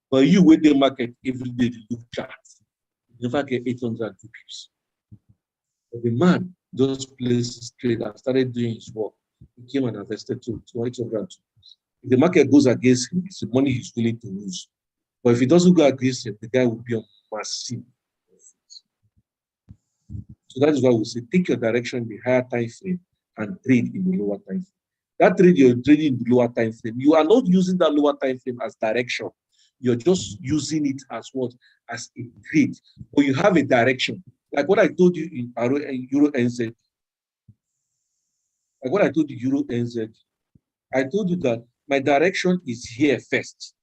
But you with the market every day to look charts, you never get 802 pips. But the man just placed straight and started doing his work. He came and invested to 802 pips. If the market goes against him, it's the money he's willing to lose. But if it doesn't go against him, the guy will be on massive profit. So that is why we say take your direction in the higher time frame and trade in the lower time frame. That trade you're trading in the lower time frame, you are not using that lower time frame as direction. You're just using it as what? As a trade. But you have a direction. Like what I told you in Euro NZ. Like when I told you Euro NZ, I told you that my direction is here first.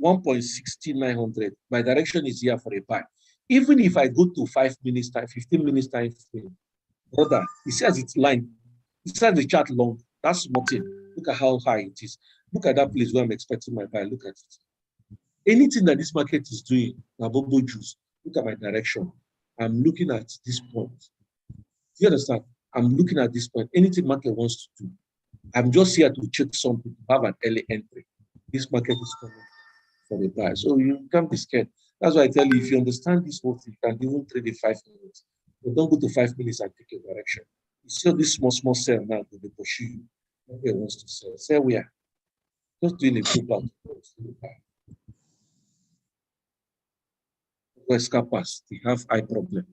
1.16900. My direction is here for a buy. Even if I go to 5 minutes time, 15 minutes time frame, brother, it says it's line. It says the chart long. That's small thing. Look at how high it is. Look at that place where I'm expecting my buy. Look at it. Anything that this market is doing, Nabobo juice, look at my direction. I'm looking at this point. Do you understand? I'm looking at this point. Anything market wants to do, I'm just here to check something, to have an early entry. This market is coming for the buy. So you can't be scared. That's why I tell you, if you understand this whole thing, you can even trade in 5 minutes. But don't go to 5 minutes and take a direction. You see this small sell now, they push you. Nobody wants to sell. Sell where? Just doing a good plan. West Capas, they have eye problem.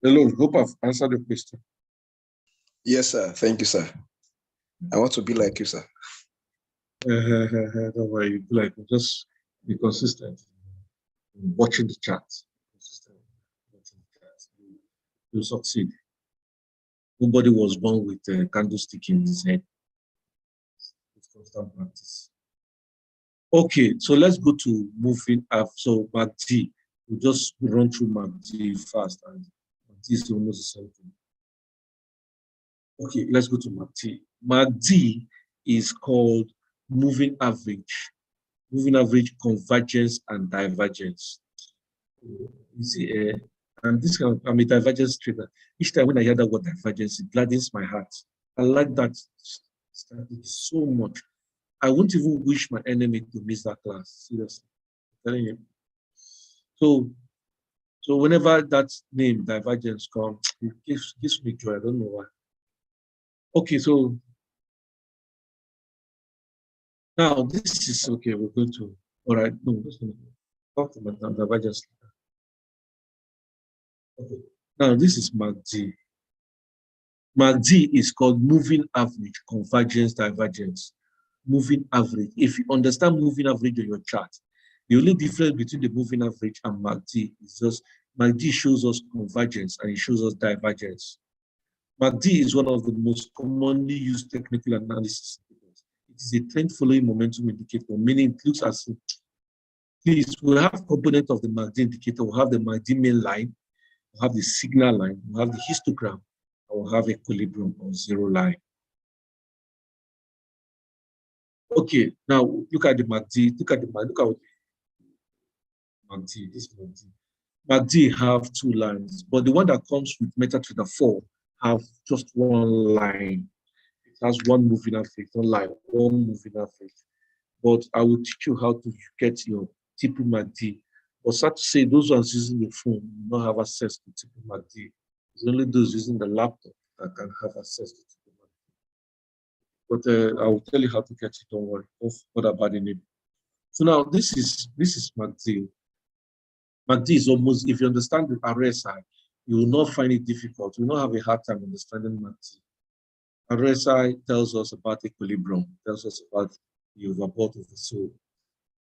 Hello, hope I've answered the question. Yes, sir. Thank you, sir. I want to be like you, sir. Don't worry, like just be consistent. Watching the chart. Consistent. Watching the chart. You'll succeed. Nobody was born with a candlestick in his head. It's constant practice. Okay, so let's go to moving up. So MACD, we'll just run through MACD fast, and MACD is almost the same thing. Okay, let's go to MACD. MACD is called moving average convergence and divergence. You see, and this kind of, I'm a divergence trader. Each time when I hear that word divergence, it gladdens my heart. I like that strategy so much. I won't even wish my enemy to miss that class. Seriously, I'm telling you. So whenever that name divergence comes, it gives me joy. I don't know why. Okay, so now this is okay. We're going to all right. No, that's not talk to my divergence. Okay. Now this is MACD. MACD is called moving average convergence divergence. Moving average. If you understand moving average on your chart, the only difference between the moving average and MACD is just MACD shows us convergence and it shows us divergence. MACD is one of the most commonly used technical analysis. It is a trend following momentum indicator, meaning it looks as if, please, we have component of the MACD indicator. We have the MACD main line, we have the signal line, we have the histogram, and we have equilibrium or zero line. Okay, now look at the MACD. Look at what MACD. This MACD. MACD have two lines, but the one that comes with MetaTrader 4 have just one line. It has one moving average, one line, one moving average. But I will teach you how to get your TP MACD. But sad to say, those ones using the phone do not have access to TP MACD. It's only those using the laptop that can have access to TP MACD. But I will tell you how to get it. Don't worry. Don't bother about the name. So now this is MACD. MACD is almost, if you understand the RSI, you will not find it difficult. You will not have a hard time understanding MACD. RSI tells us about equilibrium, tells us about the overbought of the soul.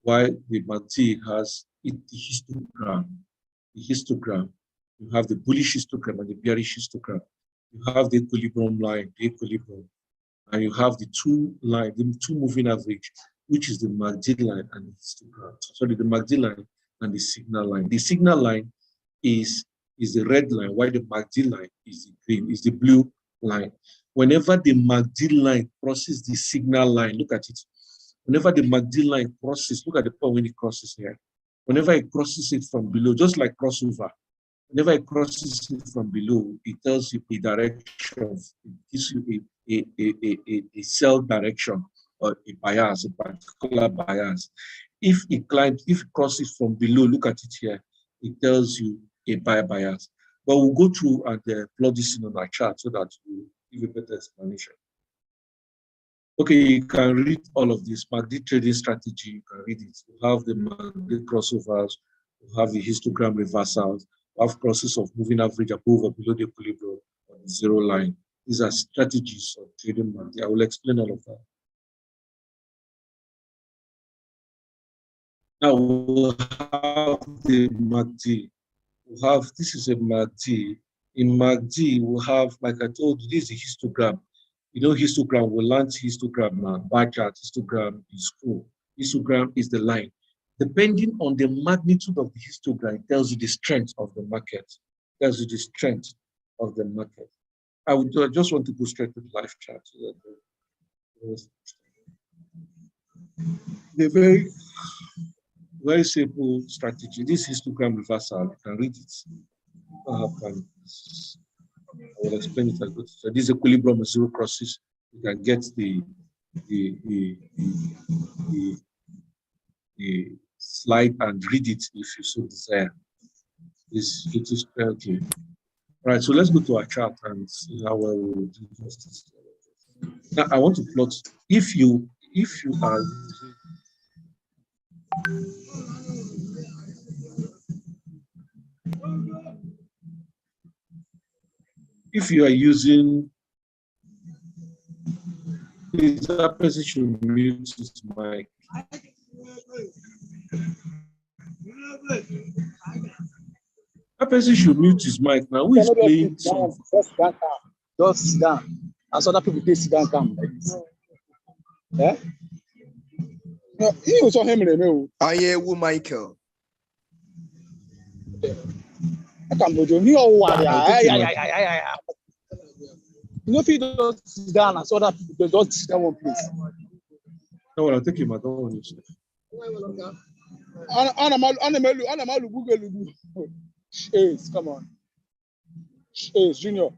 While the MACD has the histogram. The histogram, you have the bullish histogram and the bearish histogram. You have the equilibrium line, and you have the two moving average, which is the MACD line and the histogram. Sorry, the MACD line and the signal line. The signal line is the red line, while the MACD line is the green, is the blue line. Whenever the MACD line crosses the signal line, look at it. Whenever the MACD line crosses, look at the point when it crosses here. Whenever it crosses it from below, just like crossover, whenever it crosses it from below, it tells you a direction, it gives you a sell direction or a bias, a particular bias. If it climbs, if it crosses from below, look at it here, it tells you a buy bias. But we'll go through and plot this in on our chart so that we'll give a better explanation. Okay, you can read all of this. MACD trading strategy, you can read it. You have the MACD crossovers, you have the histogram reversals, you have process of moving average above or below the equilibrium on the zero line. These are strategies of trading MACD. I will explain all of that. Now we'll have the MACD. we have, this is a MACD. In MACD, we have, like I told you, this is a histogram. You know, histogram, we learned histogram now, bar chart, histogram is cool. Histogram is the line. Depending on the magnitude of the histogram, it tells you the strength of the market. Tells you the strength of the market. I just want to go straight to the live chart. The very simple strategy. This histogram reversal, you can read it. I will explain it. So this equilibrium of zero crosses. You can get the slide and read it if you so desire. It is okay. Right, so let's go to our chart and see how well we will do justice. Now I want to plot if you are using, that person should mute his mic. That person should mute his mic now. Who is playing song? Just sit down. As other people they sit down, come like this. Yeah? No, he was on him. Ayewu Michael. I can't go to me. Oh, you know, if you don't sit down, as other people they don't sit down one place. No, I'll take him. I don't want to. Ace, come on. Ace, Junior.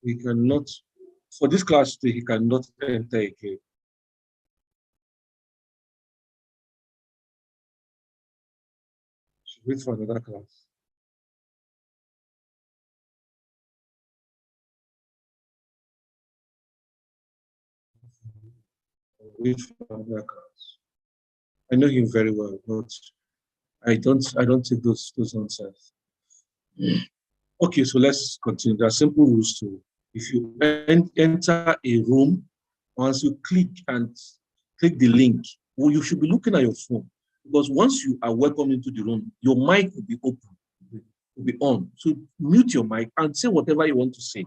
He cannot, for this class today, he cannot enter again. Should wait for another class. Wait for another class. I know him very well, but I don't take those answers. Okay, so let's continue. There are simple rules too. If you enter a room, once you click the link, well, you should be looking at your phone, because once you are welcome into the room, your mic will be open, will be on. So mute your mic and say whatever you want to say.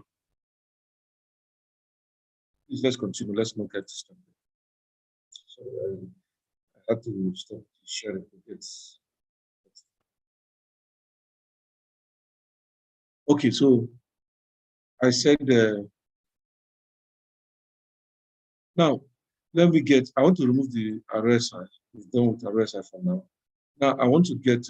Please, let's continue. Let's not get started. So I have to stop sharing. Okay, so I said, now let me get, I want to remove the RSI. We're done with RSI for now. Now I want to get,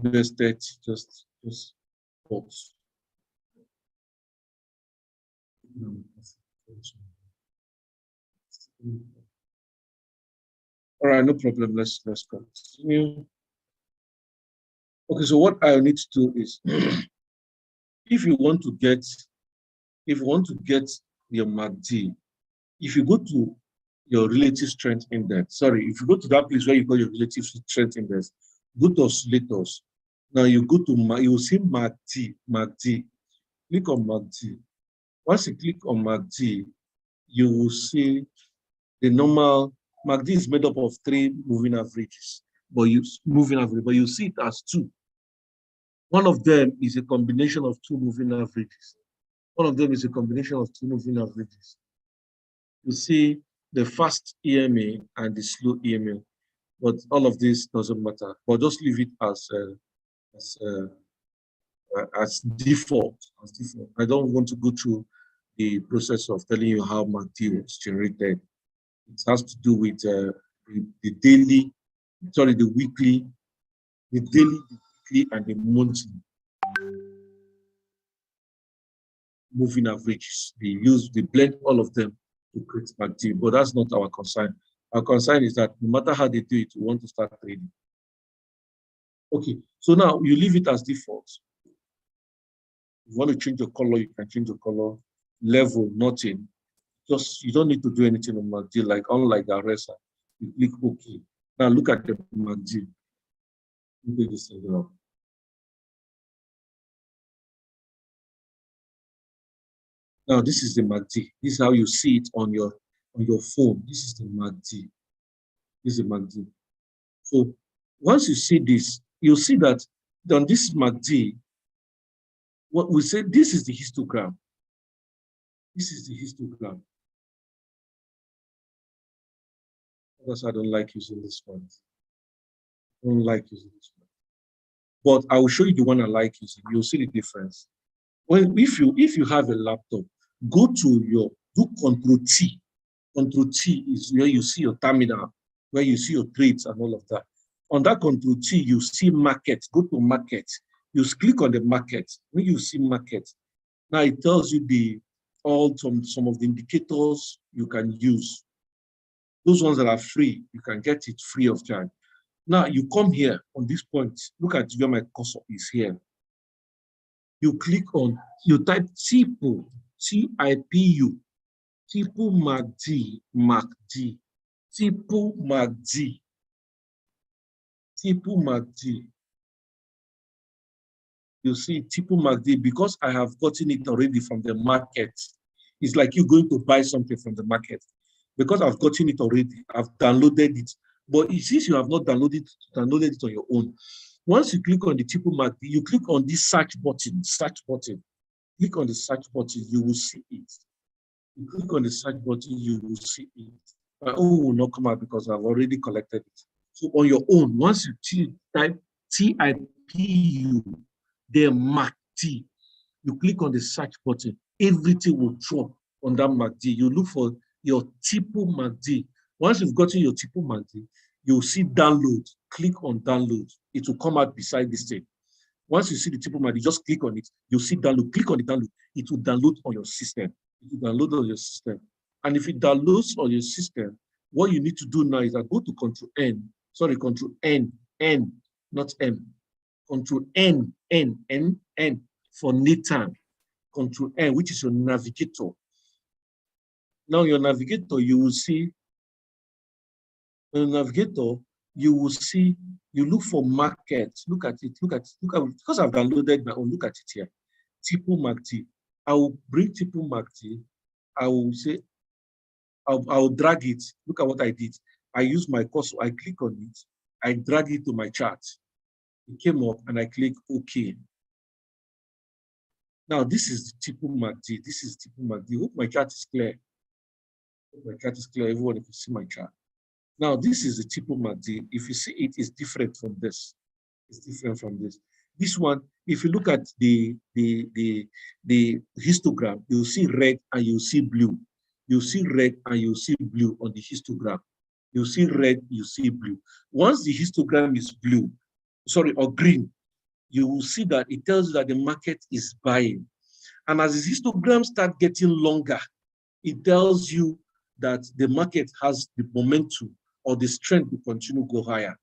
let's just pause. All right, no problem. Let's continue. Okay, so what I need to do is, if you want to get your MACD, if you go to your relative strength index, sorry, if you go to that place where you got your relative strength index, go to oscillators. Now you go to, you will see MACD. Click on MACD. Once you click on MACD, you will see the normal. MACD is made up of 3 moving averages, but you see it as 2. One of them is a combination of 2 moving averages. You see the fast EMA and the slow EMA, but all of this doesn't matter. But just leave it as default. I don't want to go through the process of telling you how MACD was generated. It has to do with the weekly, the weekly, and the monthly moving averages. They blend all of them to create MACD, but that's not our concern. Our concern is that no matter how they do it, we want to start trading. Okay, so now you leave it as default. you want to change your color, you can change your color. Level, nothing. Just, you don't need to do anything on MACD, like unlike the RSI. You click OK. Now look at the MACD. Look at this thing. Now this is the MACD. This is how you see it on your phone. This is the MACD. This is the MACD. So once you see this, you'll see that on this MACD, what we say, this is the histogram. This is the histogram. That's why I don't like using this one. I don't like using this one. But I will show you the one I like using. You'll see the difference. Well, if you have a laptop, go to do Control T. Control T is where you see your terminal, where you see your trades and all of that. On that Control T, you see market. Go to market. You click on the market. When you see market, now it tells you some of the indicators you can use. Those ones that are free, you can get it free of charge. Now you come here on this point. Look at where my cursor is here. You click on, you type TIPU, TIPU, TIPU MACD, MACD, TIPU MACD, TIPU MACD. You see TIPU MACD, because I have gotten it already from the market. It's like you going to buy something from the market. Because I've gotten it already, I've downloaded it. But since you have not downloaded it on your own, once you click on the TIPU MACD, you click on this search button, Click on the search button, you will see it. You click on the search button, you will see it. My own will not come out because I've already collected it. So on your own, once you type TIPU, then MACD, you click on the search button, everything will drop on that MACD. You look for your TIPU MACD. Once you've gotten your TIPU MACD, you'll see download. Click on download. It will come out beside this thing. Once you see the TIPU MACD, just click on it. You'll see download. Click on the download. It will download on your system. It will download on your system. And if it downloads on your system, what you need to do now is go to Control N, not M. Control N for Nathan. Control N, which is your navigator. Now your navigator, you will see, you look for market. Look at it, because I've downloaded my own, look at it here. TIPU MACD. I will bring TIPU MACD. I will say, I'll drag it. Look at what I did. I use my cursor, I click on it, I drag it to my chart. It came up and I click OK. Now this is the TIPU MACD. This is TIPU MACD. Hope my chart is clear. My chart is clear. Everyone can see my chart. Now this is the TIPU MACD. If you see it, is different from this. It's different from this. This one, if you look at the histogram, you'll see red and you'll see blue. You'll see red and you'll see blue on the histogram. You'll see red, you see blue. Once the histogram is blue, or green, you will see that it tells you that the market is buying. And as the histogram starts getting longer, it tells you that the market has the momentum or the strength to continue to go higher.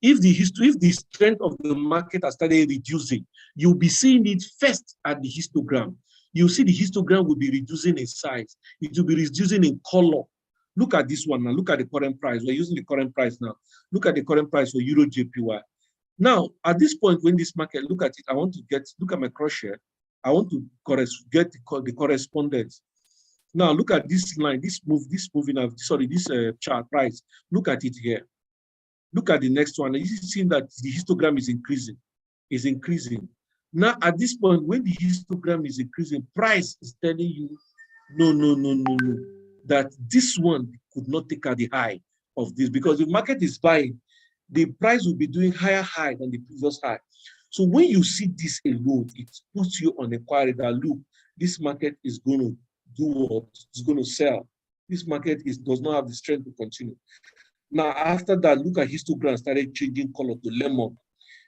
If the strength of the market has started reducing, you'll be seeing it first at the histogram. You see the histogram will be reducing in size. It will be reducing in color. Look at this one now. Look at the current price. We're using the current price now. Look at the current price for Euro JPY. Now, at this point, when this market, look at it, I want to look at my cross share. I want to get the correspondence. Now, look at this line, this chart price. Look at it here. Look at the next one. You see that the histogram is increasing. Now, at this point, when the histogram is increasing, price is telling you, no, that this one could not take out the high of this, because the market is buying, the price will be doing higher high than the previous high. So when you see this alone, it puts you on inquiry that, look, this market is going to do what? It's going to sell. This market does not have the strength to continue. Now, after that, look at histogram started changing color to lemon.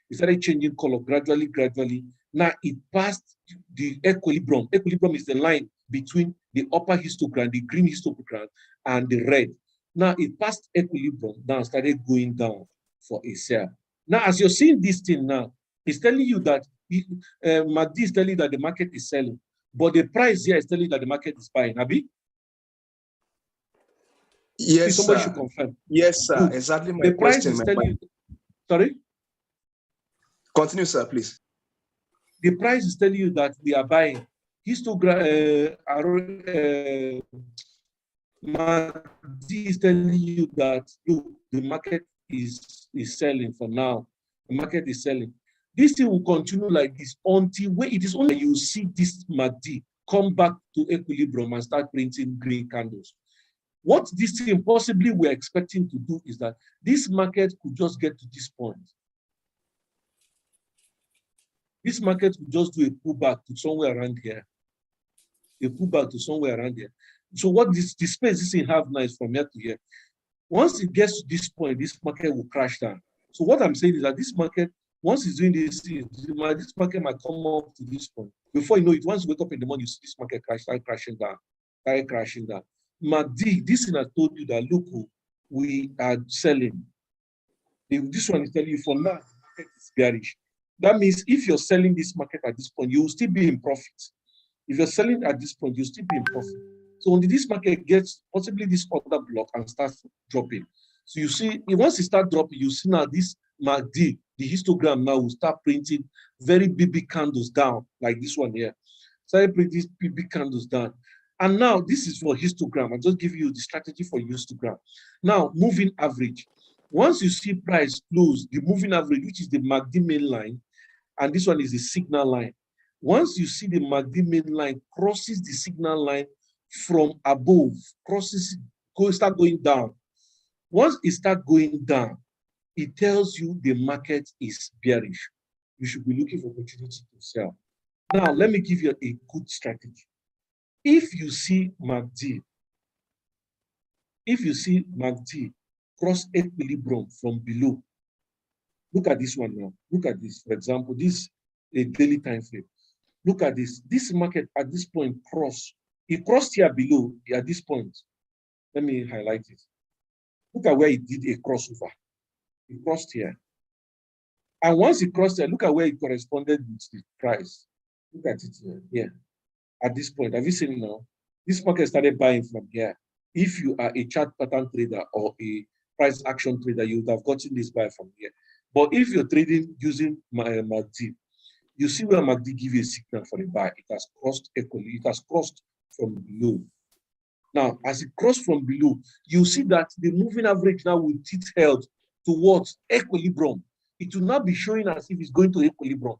It started changing color gradually. Now it passed the equilibrium. Equilibrium is the line between the upper histogram, the green histogram, and the red. Now it passed equilibrium, now started going down for a sell. Now, as you're seeing this thing now, it's telling you that MACD is telling you that the market is selling, but the price here is telling you that the market is buying. Abi? Yes, somebody sir. should confirm. Yes, sir. Good. Exactly my The price question. is telling you. Sorry? Continue, sir, please. The price is telling you that we are buying. MACD is telling you that look, the market is selling for now. The market is selling. This thing will continue like this until when it is only you see this MACD come back to equilibrium and start printing green candles. What this thing possibly we're expecting to do is that this market could just get to this point. This market will just do a pullback to somewhere around here. A pullback to somewhere around here. So what the space this thing have now is from here to here. Once it gets to this point, this market will crash down. So what I'm saying is that this market, once it's doing this, this market might come up to this point. Before you know it, once you wake up in the morning, you see this market start crashing down. MACD, this thing I told you that look, we are selling. This one is telling you for now, the market is bearish. That means if you're selling this market at this point, you will still be in profit. If you're selling at this point, you'll still be in profit. So when this market gets possibly this other block and starts dropping, so you see, once it starts dropping, you see now this MACD, the histogram now will start printing very big candles down, like this one here. Start printing these big candles down. And now this is for histogram. I'll just give you the strategy for histogram. Now, moving average. Once you see price close, the moving average, which is the MACD main line, and this one is the signal line. Once you see the MACD main line crosses the signal line from above, start going down. Once it starts going down, it tells you the market is bearish. You should be looking for opportunity to sell. Now, let me give you a good strategy. If you see MACD cross equilibrium from below, look at this one now. Look at this. For example, this a daily time frame. Look at this. This market at this point it crossed here below at this point. Let me highlight it. Look at where it did a crossover. It crossed here. And once it crossed here, look at where it corresponded with the price. Look at it here. At this point, have you seen it now? This market started buying from here. If you are a chart pattern trader or a price action trader, you would have gotten this buy from here. But if you're trading using MACD, you see where MACD gives you a signal for a buy. It has crossed equally. It has crossed from below. Now, as it crossed from below, you see that the moving average now with it held towards equilibrium. It will not be showing as if it's going to equilibrium.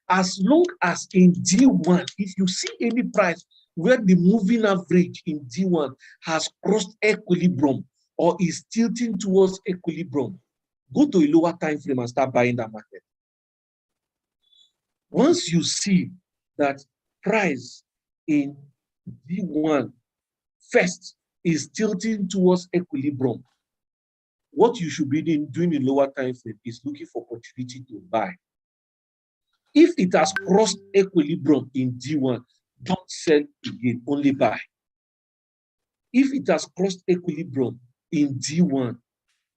As long as in D1, if you see any price where the moving average in D1 has crossed equilibrium or is tilting towards equilibrium, go to a lower time frame and start buying that market. Once you see that price in D1 first is tilting towards equilibrium, what you should be doing in lower time frame is looking for opportunity to buy. If it has crossed equilibrium in D1, don't sell again, only buy. If it has crossed equilibrium in D1,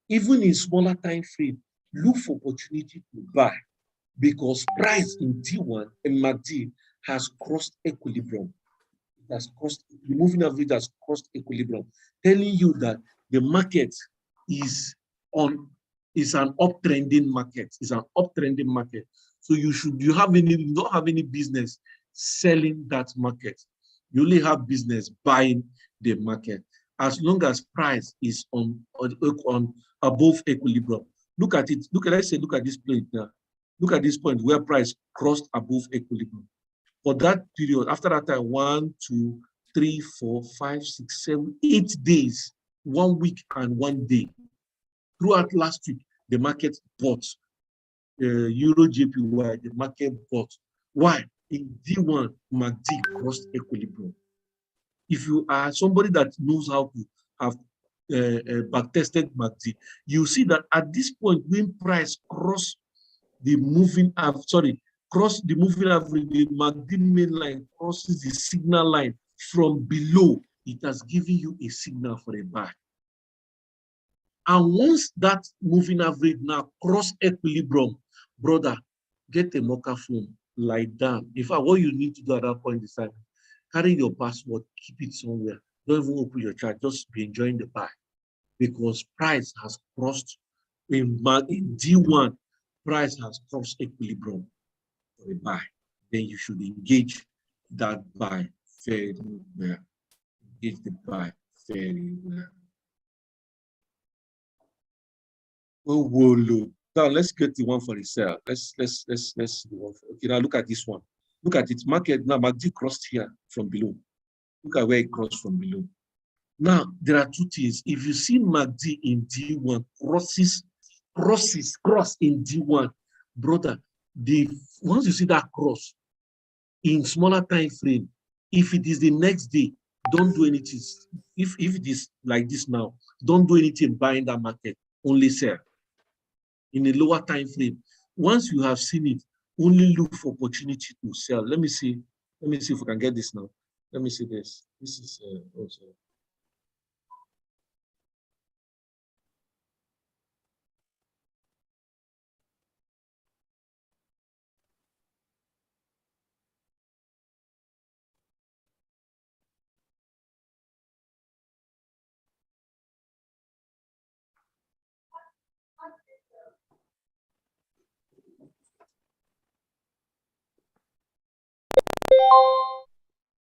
even in smaller time frame, look for opportunity to buy because price in D1 and MACD has crossed equilibrium. It has crossed, the moving average has crossed equilibrium, telling you that the market is an uptrending market. It's an uptrending market. So you don't have any business selling that market. You only have business buying the market. As long as price is on above equilibrium. Look at it. Look at this point now. Look at this point where price crossed above equilibrium. For that period, after that time, 1, 2, 3, 4, 5, 6, 7, 8 days, 1 week and 1 day. Throughout last week, the market bought. Euro JPY, the market bought. Why? In D1, MACD crossed equilibrium. If you are somebody that knows how to have backtested MACD, you see that at this point, when price cross the moving average, the MACD main line crosses the signal line from below, it has given you a signal for a buy. And once that moving average now cross equilibrium, brother, get a mocha phone lie down. In fact, what you need to do at that point is that carry your passport, keep it somewhere. Don't even open your chart, just be enjoying the buy. Because price has crossed in D1, price has crossed equilibrium for a buy. Then you should engage that buy very well. Engage the buy very well. Oh, whoa, now let's get the one for the sell. Let's the one for, okay, now look at this one. Look at it. Market now, MACD crossed here from below. Look at where it crossed from below. Now, there are two things. If you see MACD in D1 cross in D1, brother, once you see that cross in smaller time frame, if it is the next day, don't do anything. If it is like this now, don't do anything buying that market, only sell in a lower time frame. Once you have seen it, only look for opportunity to sell. Let me see if we can get this now. Let me see this. This is also.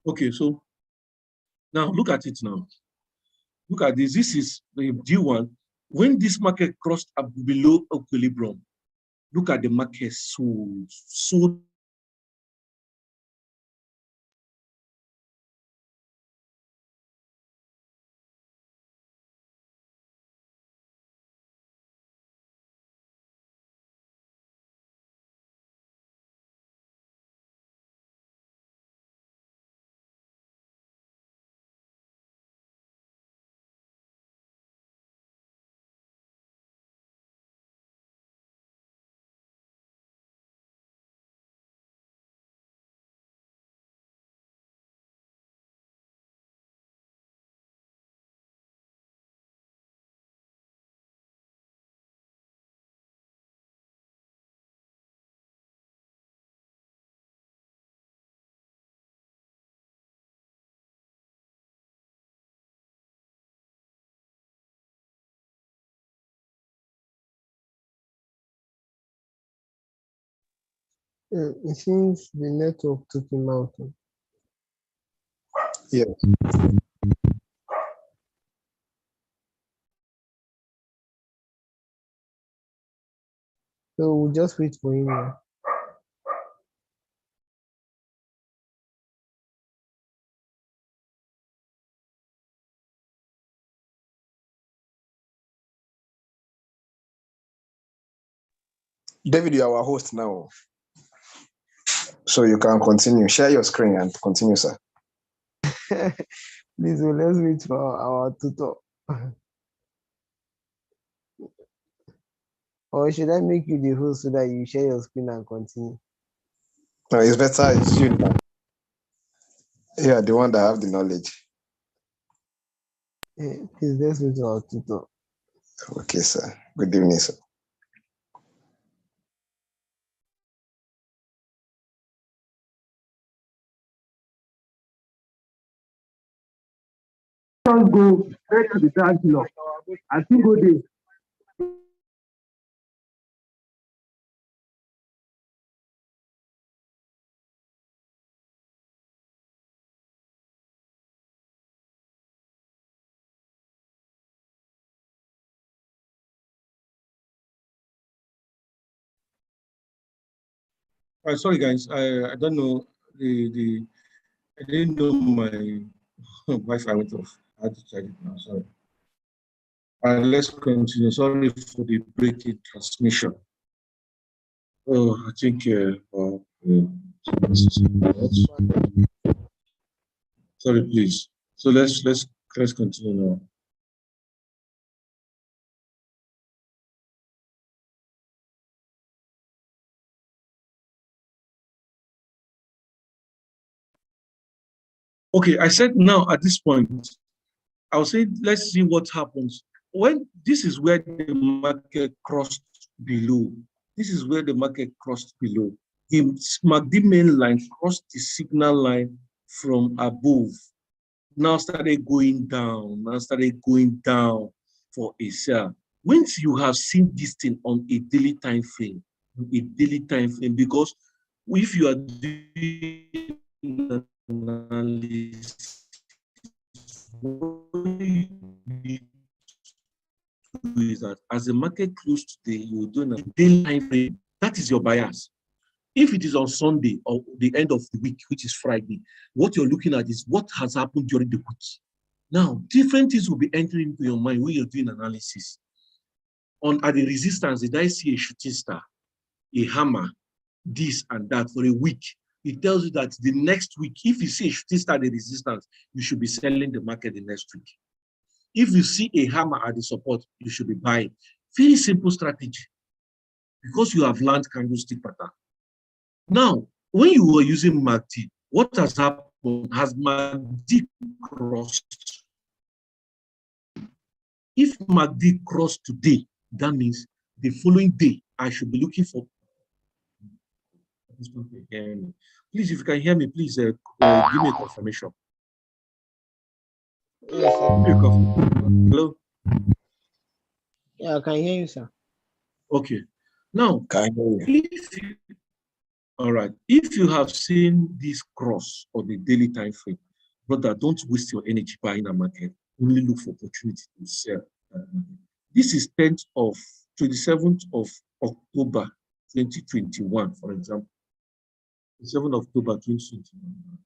Okay, so now look at it now. Look at this. This is the D1. When this market crossed up below equilibrium, look at the market sold. It seems the network took him out. Yeah. So we'll just wait for him now. David, you are our host now. So you can continue. Share your screen and continue, sir. Please, let's wait for our tutor. Or should I make you the host so that you share your screen and continue? No, it's better it's you. You are the one that have the knowledge. Please, let's wait for our tutor. Okay, sir. Good evening, sir. Don't go straight to the dance floor. I think go there. Sorry guys, I don't know I didn't know my Wi-Fi went off. I had to check it now. Sorry. Let's continue. Sorry for the breaking transmission. Oh, I think sorry, please. So let's continue now. Okay, I said now at this point, I'll say let's see what happens when this is where the market crossed below. This is where the market crossed below. The MACD main line crossed the signal line from above. Now started going down. For a sell. Once you have seen this thing on a daily time frame, because if you are doing analysis, is that as the market closed today, you do a daily time frame. That is your bias. If it is on Sunday or the end of the week, which is Friday, what you're looking at is what has happened during the week. Now, different things will be entering into your mind when you're doing analysis. At the resistance, did I see a shooting star, a hammer, this and that for a week? It tells you that the next week, if you see a shooting star at the resistance, you should be selling the market the next week. If you see a hammer at the support, you should be buying. Very simple strategy because you have learned candlestick pattern. Now, when you were using MACD, what has happened? Has MACD crossed? If MACD crossed today, that means the following day, I should be looking for. Please, if you can hear me, please give me a confirmation. Yes, sir. Hello? Yeah, I can hear you, sir. Okay. Now, Can you? All right. If you have seen this cross on the daily time frame, brother, don't waste your energy buying a market. Only look for opportunity to sell. This is 27th of October 2021, for example. 7th of October 2021.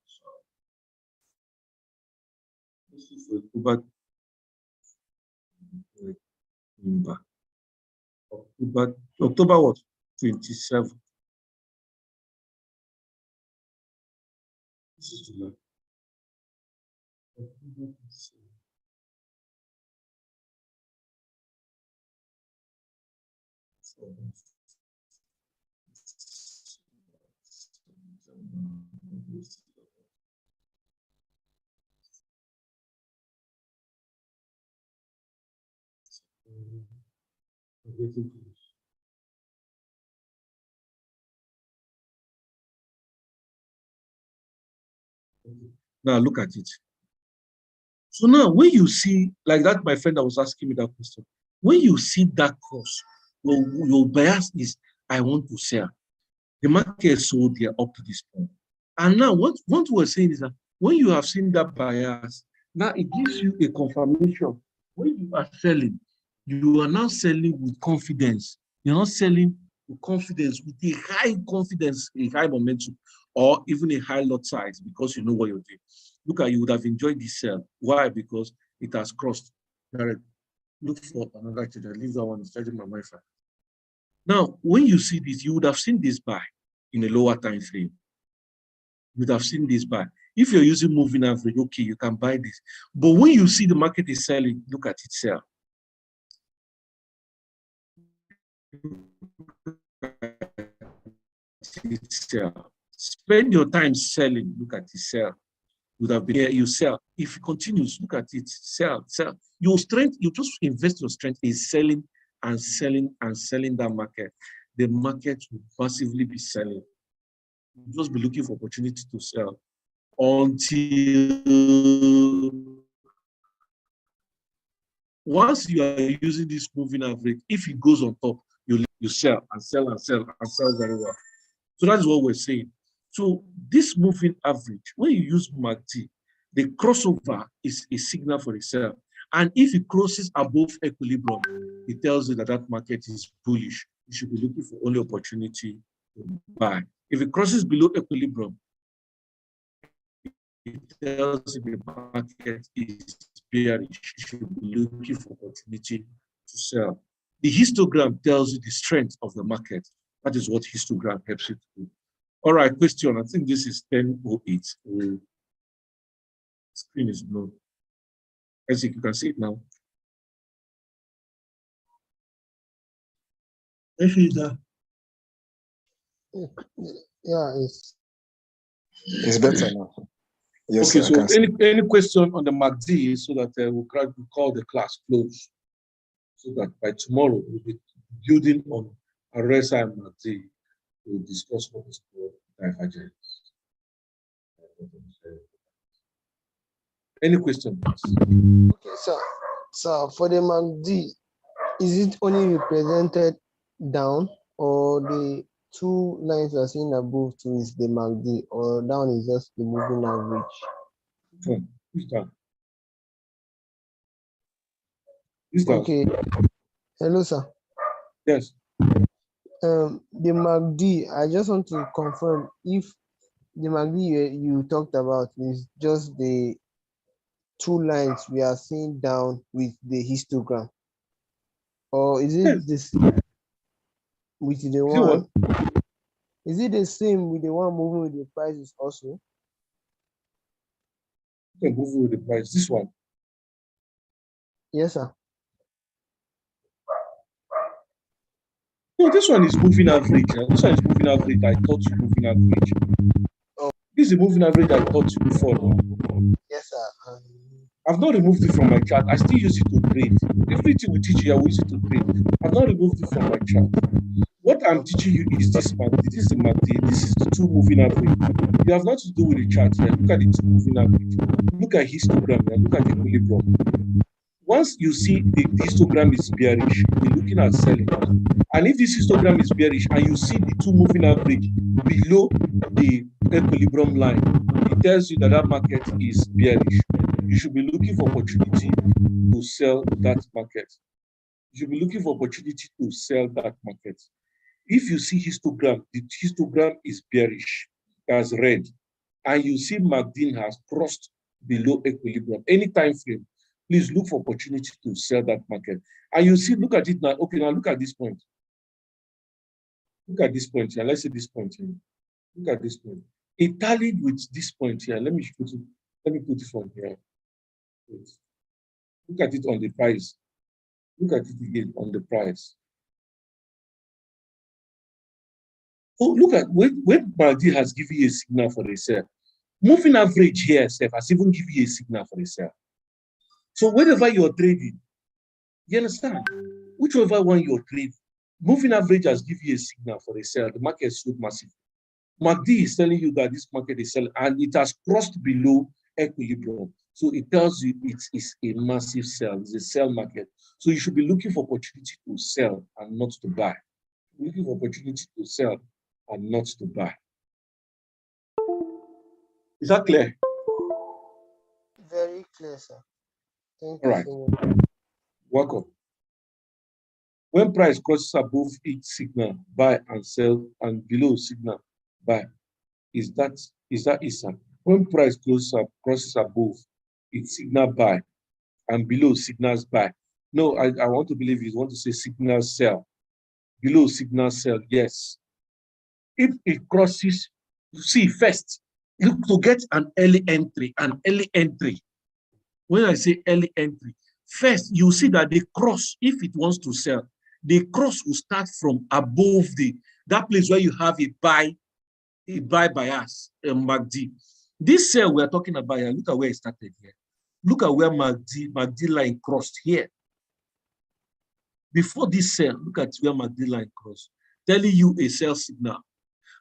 This is October what? 27th. This is July. Now look at it. So now when you see, like that, my friend that was asking me that question, when you see that cross, your bias is, I want to sell. The market sold there up to this point. And now what we're saying is that when you have seen that bias, now it gives you a confirmation. When you are selling, you are now selling with confidence. You're not selling with confidence, with a high confidence, a high momentum, or even a high lot size because you know what you're doing. Look at, you would have enjoyed this sell. Why? Because it has crossed. Look for another trader. Leave that one, it's charging my Wi-Fi. Now, when you see this, you would have seen this buy in a lower time frame. You would have seen this buy. If you're using moving average, okay, you can buy this. But when you see the market is selling, look at it sell. Spend your time selling, look at it sell. Would have been here, you sell. If it continues, look at it, sell. Your strength, you just invest your strength in selling and selling and selling that market. The market will passively be selling. You just be looking for opportunity to sell until once you are using this moving average, if it goes on top, you sell and sell and sell and sell very well. So that's what we're saying. So this moving average, when you use MACD, the crossover is a signal for the sell. And if it crosses above equilibrium, it tells you that that market is bullish. You should be looking for only opportunity to buy. If it crosses below equilibrium, it tells you the market is bearish. You should be looking for opportunity to sell. The histogram tells you the strength of the market. That is what histogram helps you to do. All right, question. I think this is 10:08. Screen is blue. As you can see it now. Yeah, It's better now. Yes, okay, sir, so any question on the MACD so that we'll call the class close. So that by tomorrow we'll be building on RSI and MACD. we'll discuss what is called divergence. Any question, please? Okay, so for the MACD, is it only represented down, or the two lines we are seeing above too is the MACD, or down is just the moving average? Who's that? Who's that? Okay. Hello, sir. Yes. The MACD, I just want to confirm if the MACD you talked about is just the two lines we are seeing down with the histogram, or is it Yes. this with the Is it one? what? Is it the same with the one moving with the prices also? You can move with the price. This one. Yes, sir. No, this one is moving average. This one is moving average. I taught you moving average. Oh. This is the moving average I taught you before. Yes, sir. I've not removed it from my chart. I still use it to trade. Everything we teach you, I will use it to trade. I've not removed it from my chart. What I'm teaching you is this MACD. This is the MACD. This is the two moving average. You have nothing to do with the chart here. Look at the two moving average. Look at histogram here. Look at the equilibrium. Once you see the histogram is bearish, you're looking at selling. And if this histogram is bearish and you see the two moving average below the equilibrium line, it tells you that that market is bearish. You should be looking for opportunity to sell that market. You should be looking for opportunity to sell that market. If you see histogram, the histogram is bearish, as red, and you see MACD has crossed below equilibrium, any time frame, please look for opportunity to sell that market. And you see, look at it now. Okay, now look at this point. Look at this point here. Let's say this point here. Look at this point. It tallied with this point here. Let me put it from here. Look at it on the price. Look at it again on the price. Oh, look at when MACD has given you a signal for a sell. Moving average here, Steph, has even given you a signal for a sell. So whenever you're trading, you understand? Whichever one you're trading, moving average has given you a signal for a sell. The market sold massively. MACD is telling you that this market is selling and it has crossed below equilibrium. So it tells you it is a massive sell. It's a sell market. So you should be looking for opportunity to sell and not to buy. Looking for opportunity to sell and not to buy. Is that clear? Very clear, sir. Thank All you right. so much. Welcome. When price crosses above each signal, buy and sell, and below signal, buy. Is that ISA? When price crosses above its signal buy and below signals buy. No, I want to believe you want to say signal sell. Below signal sell, yes. If it crosses, see first, look to get an early entry. When I say early entry, first you see that the cross, if it wants to sell, the cross will start from above that place where you have a buy bias, MACD. This sell we're talking about here, look at where it started here. Look at where MACD line crossed here. Before this sell, look at where MACD line crossed, telling you a sell signal.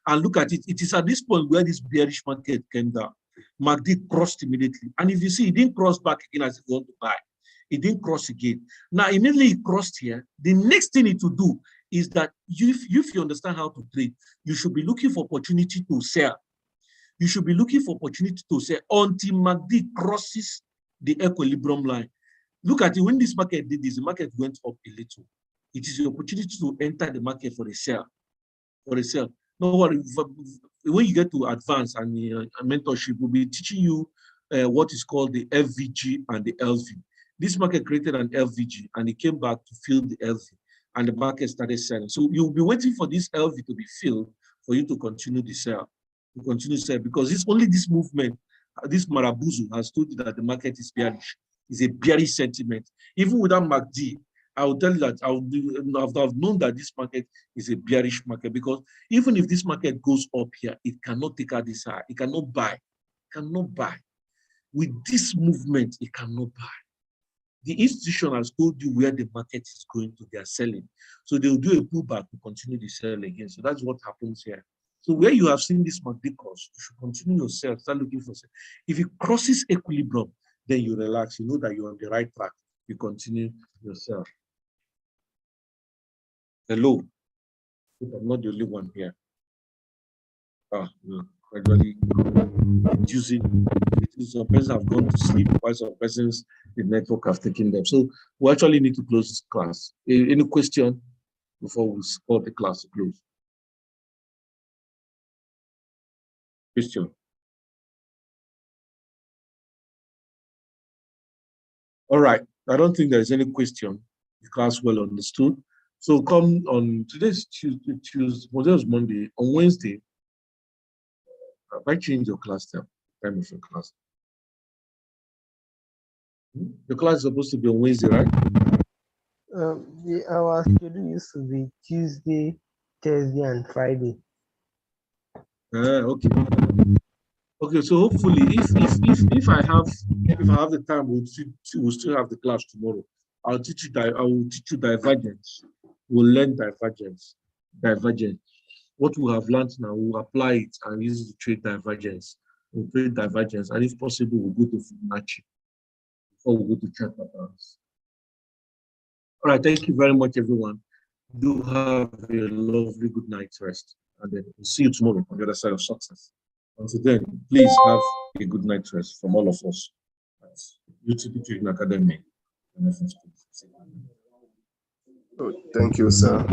And look at it. It is at this point where this bearish market came down. MACD crossed immediately. And if you see, it didn't cross back again as if you want to buy. It didn't cross again. Now, immediately it crossed here. The next thing it to do is that if you understand how to trade, you should be looking for opportunity to sell. You should be looking for opportunity to sell until MACD crosses the equilibrium line. Look at it. When this market did this, the market went up a little. It is the opportunity to enter the market for a sell. No worry. When you get to advance and mentorship, we'll be teaching you what is called the FVG and the LV. This market created an LVG and it came back to fill the LV and the market started selling. So you'll be waiting for this LV to be filled for you to continue the sell, because it's only this movement, this Marabuzu has told you that the market is bearish. It's a bearish sentiment. Even without MACD, I will tell you that I've known that this market is a bearish market, because even if this market goes up here, it cannot take out this high. It cannot buy. It cannot buy. With this movement, it cannot buy. the institution has told you where the market is going to, they are selling. So they'll do a pullback to continue the sell again. So that's what happens here. So where you have seen this MACD cross, you should continue your sell, start looking for sell. If it crosses equilibrium, then you relax. You know that you're on the right track. You continue your sell. Hello. I'm not the only one here. No, gradually reducing. Some persons have gone to sleep, while some persons, the network have taken them. So we actually need to close this class. Any question before we support the class to close? Question? All right. I don't think there's any question. The class well understood. So come on, today's Tuesday, today was Monday. On Wednesday, have I changed your class time of your class? The class is supposed to be on Wednesday, right? Our schedule used to be Tuesday, Thursday, and Friday. Okay. Okay, so hopefully, if I have the time, we'll still have the class tomorrow. I will teach you divergence. We'll learn divergence. What we have learned now, we'll apply it and use it to trade divergence. We'll trade divergence, and if possible, we'll go to Fibonacci before we go to chart patterns. All right, thank you very much, everyone. Do have a lovely good night's rest, and then we'll see you tomorrow on the other side of success. Until then, please have a good night's rest from all of us at UTP Trading Academy. Thank you, sir.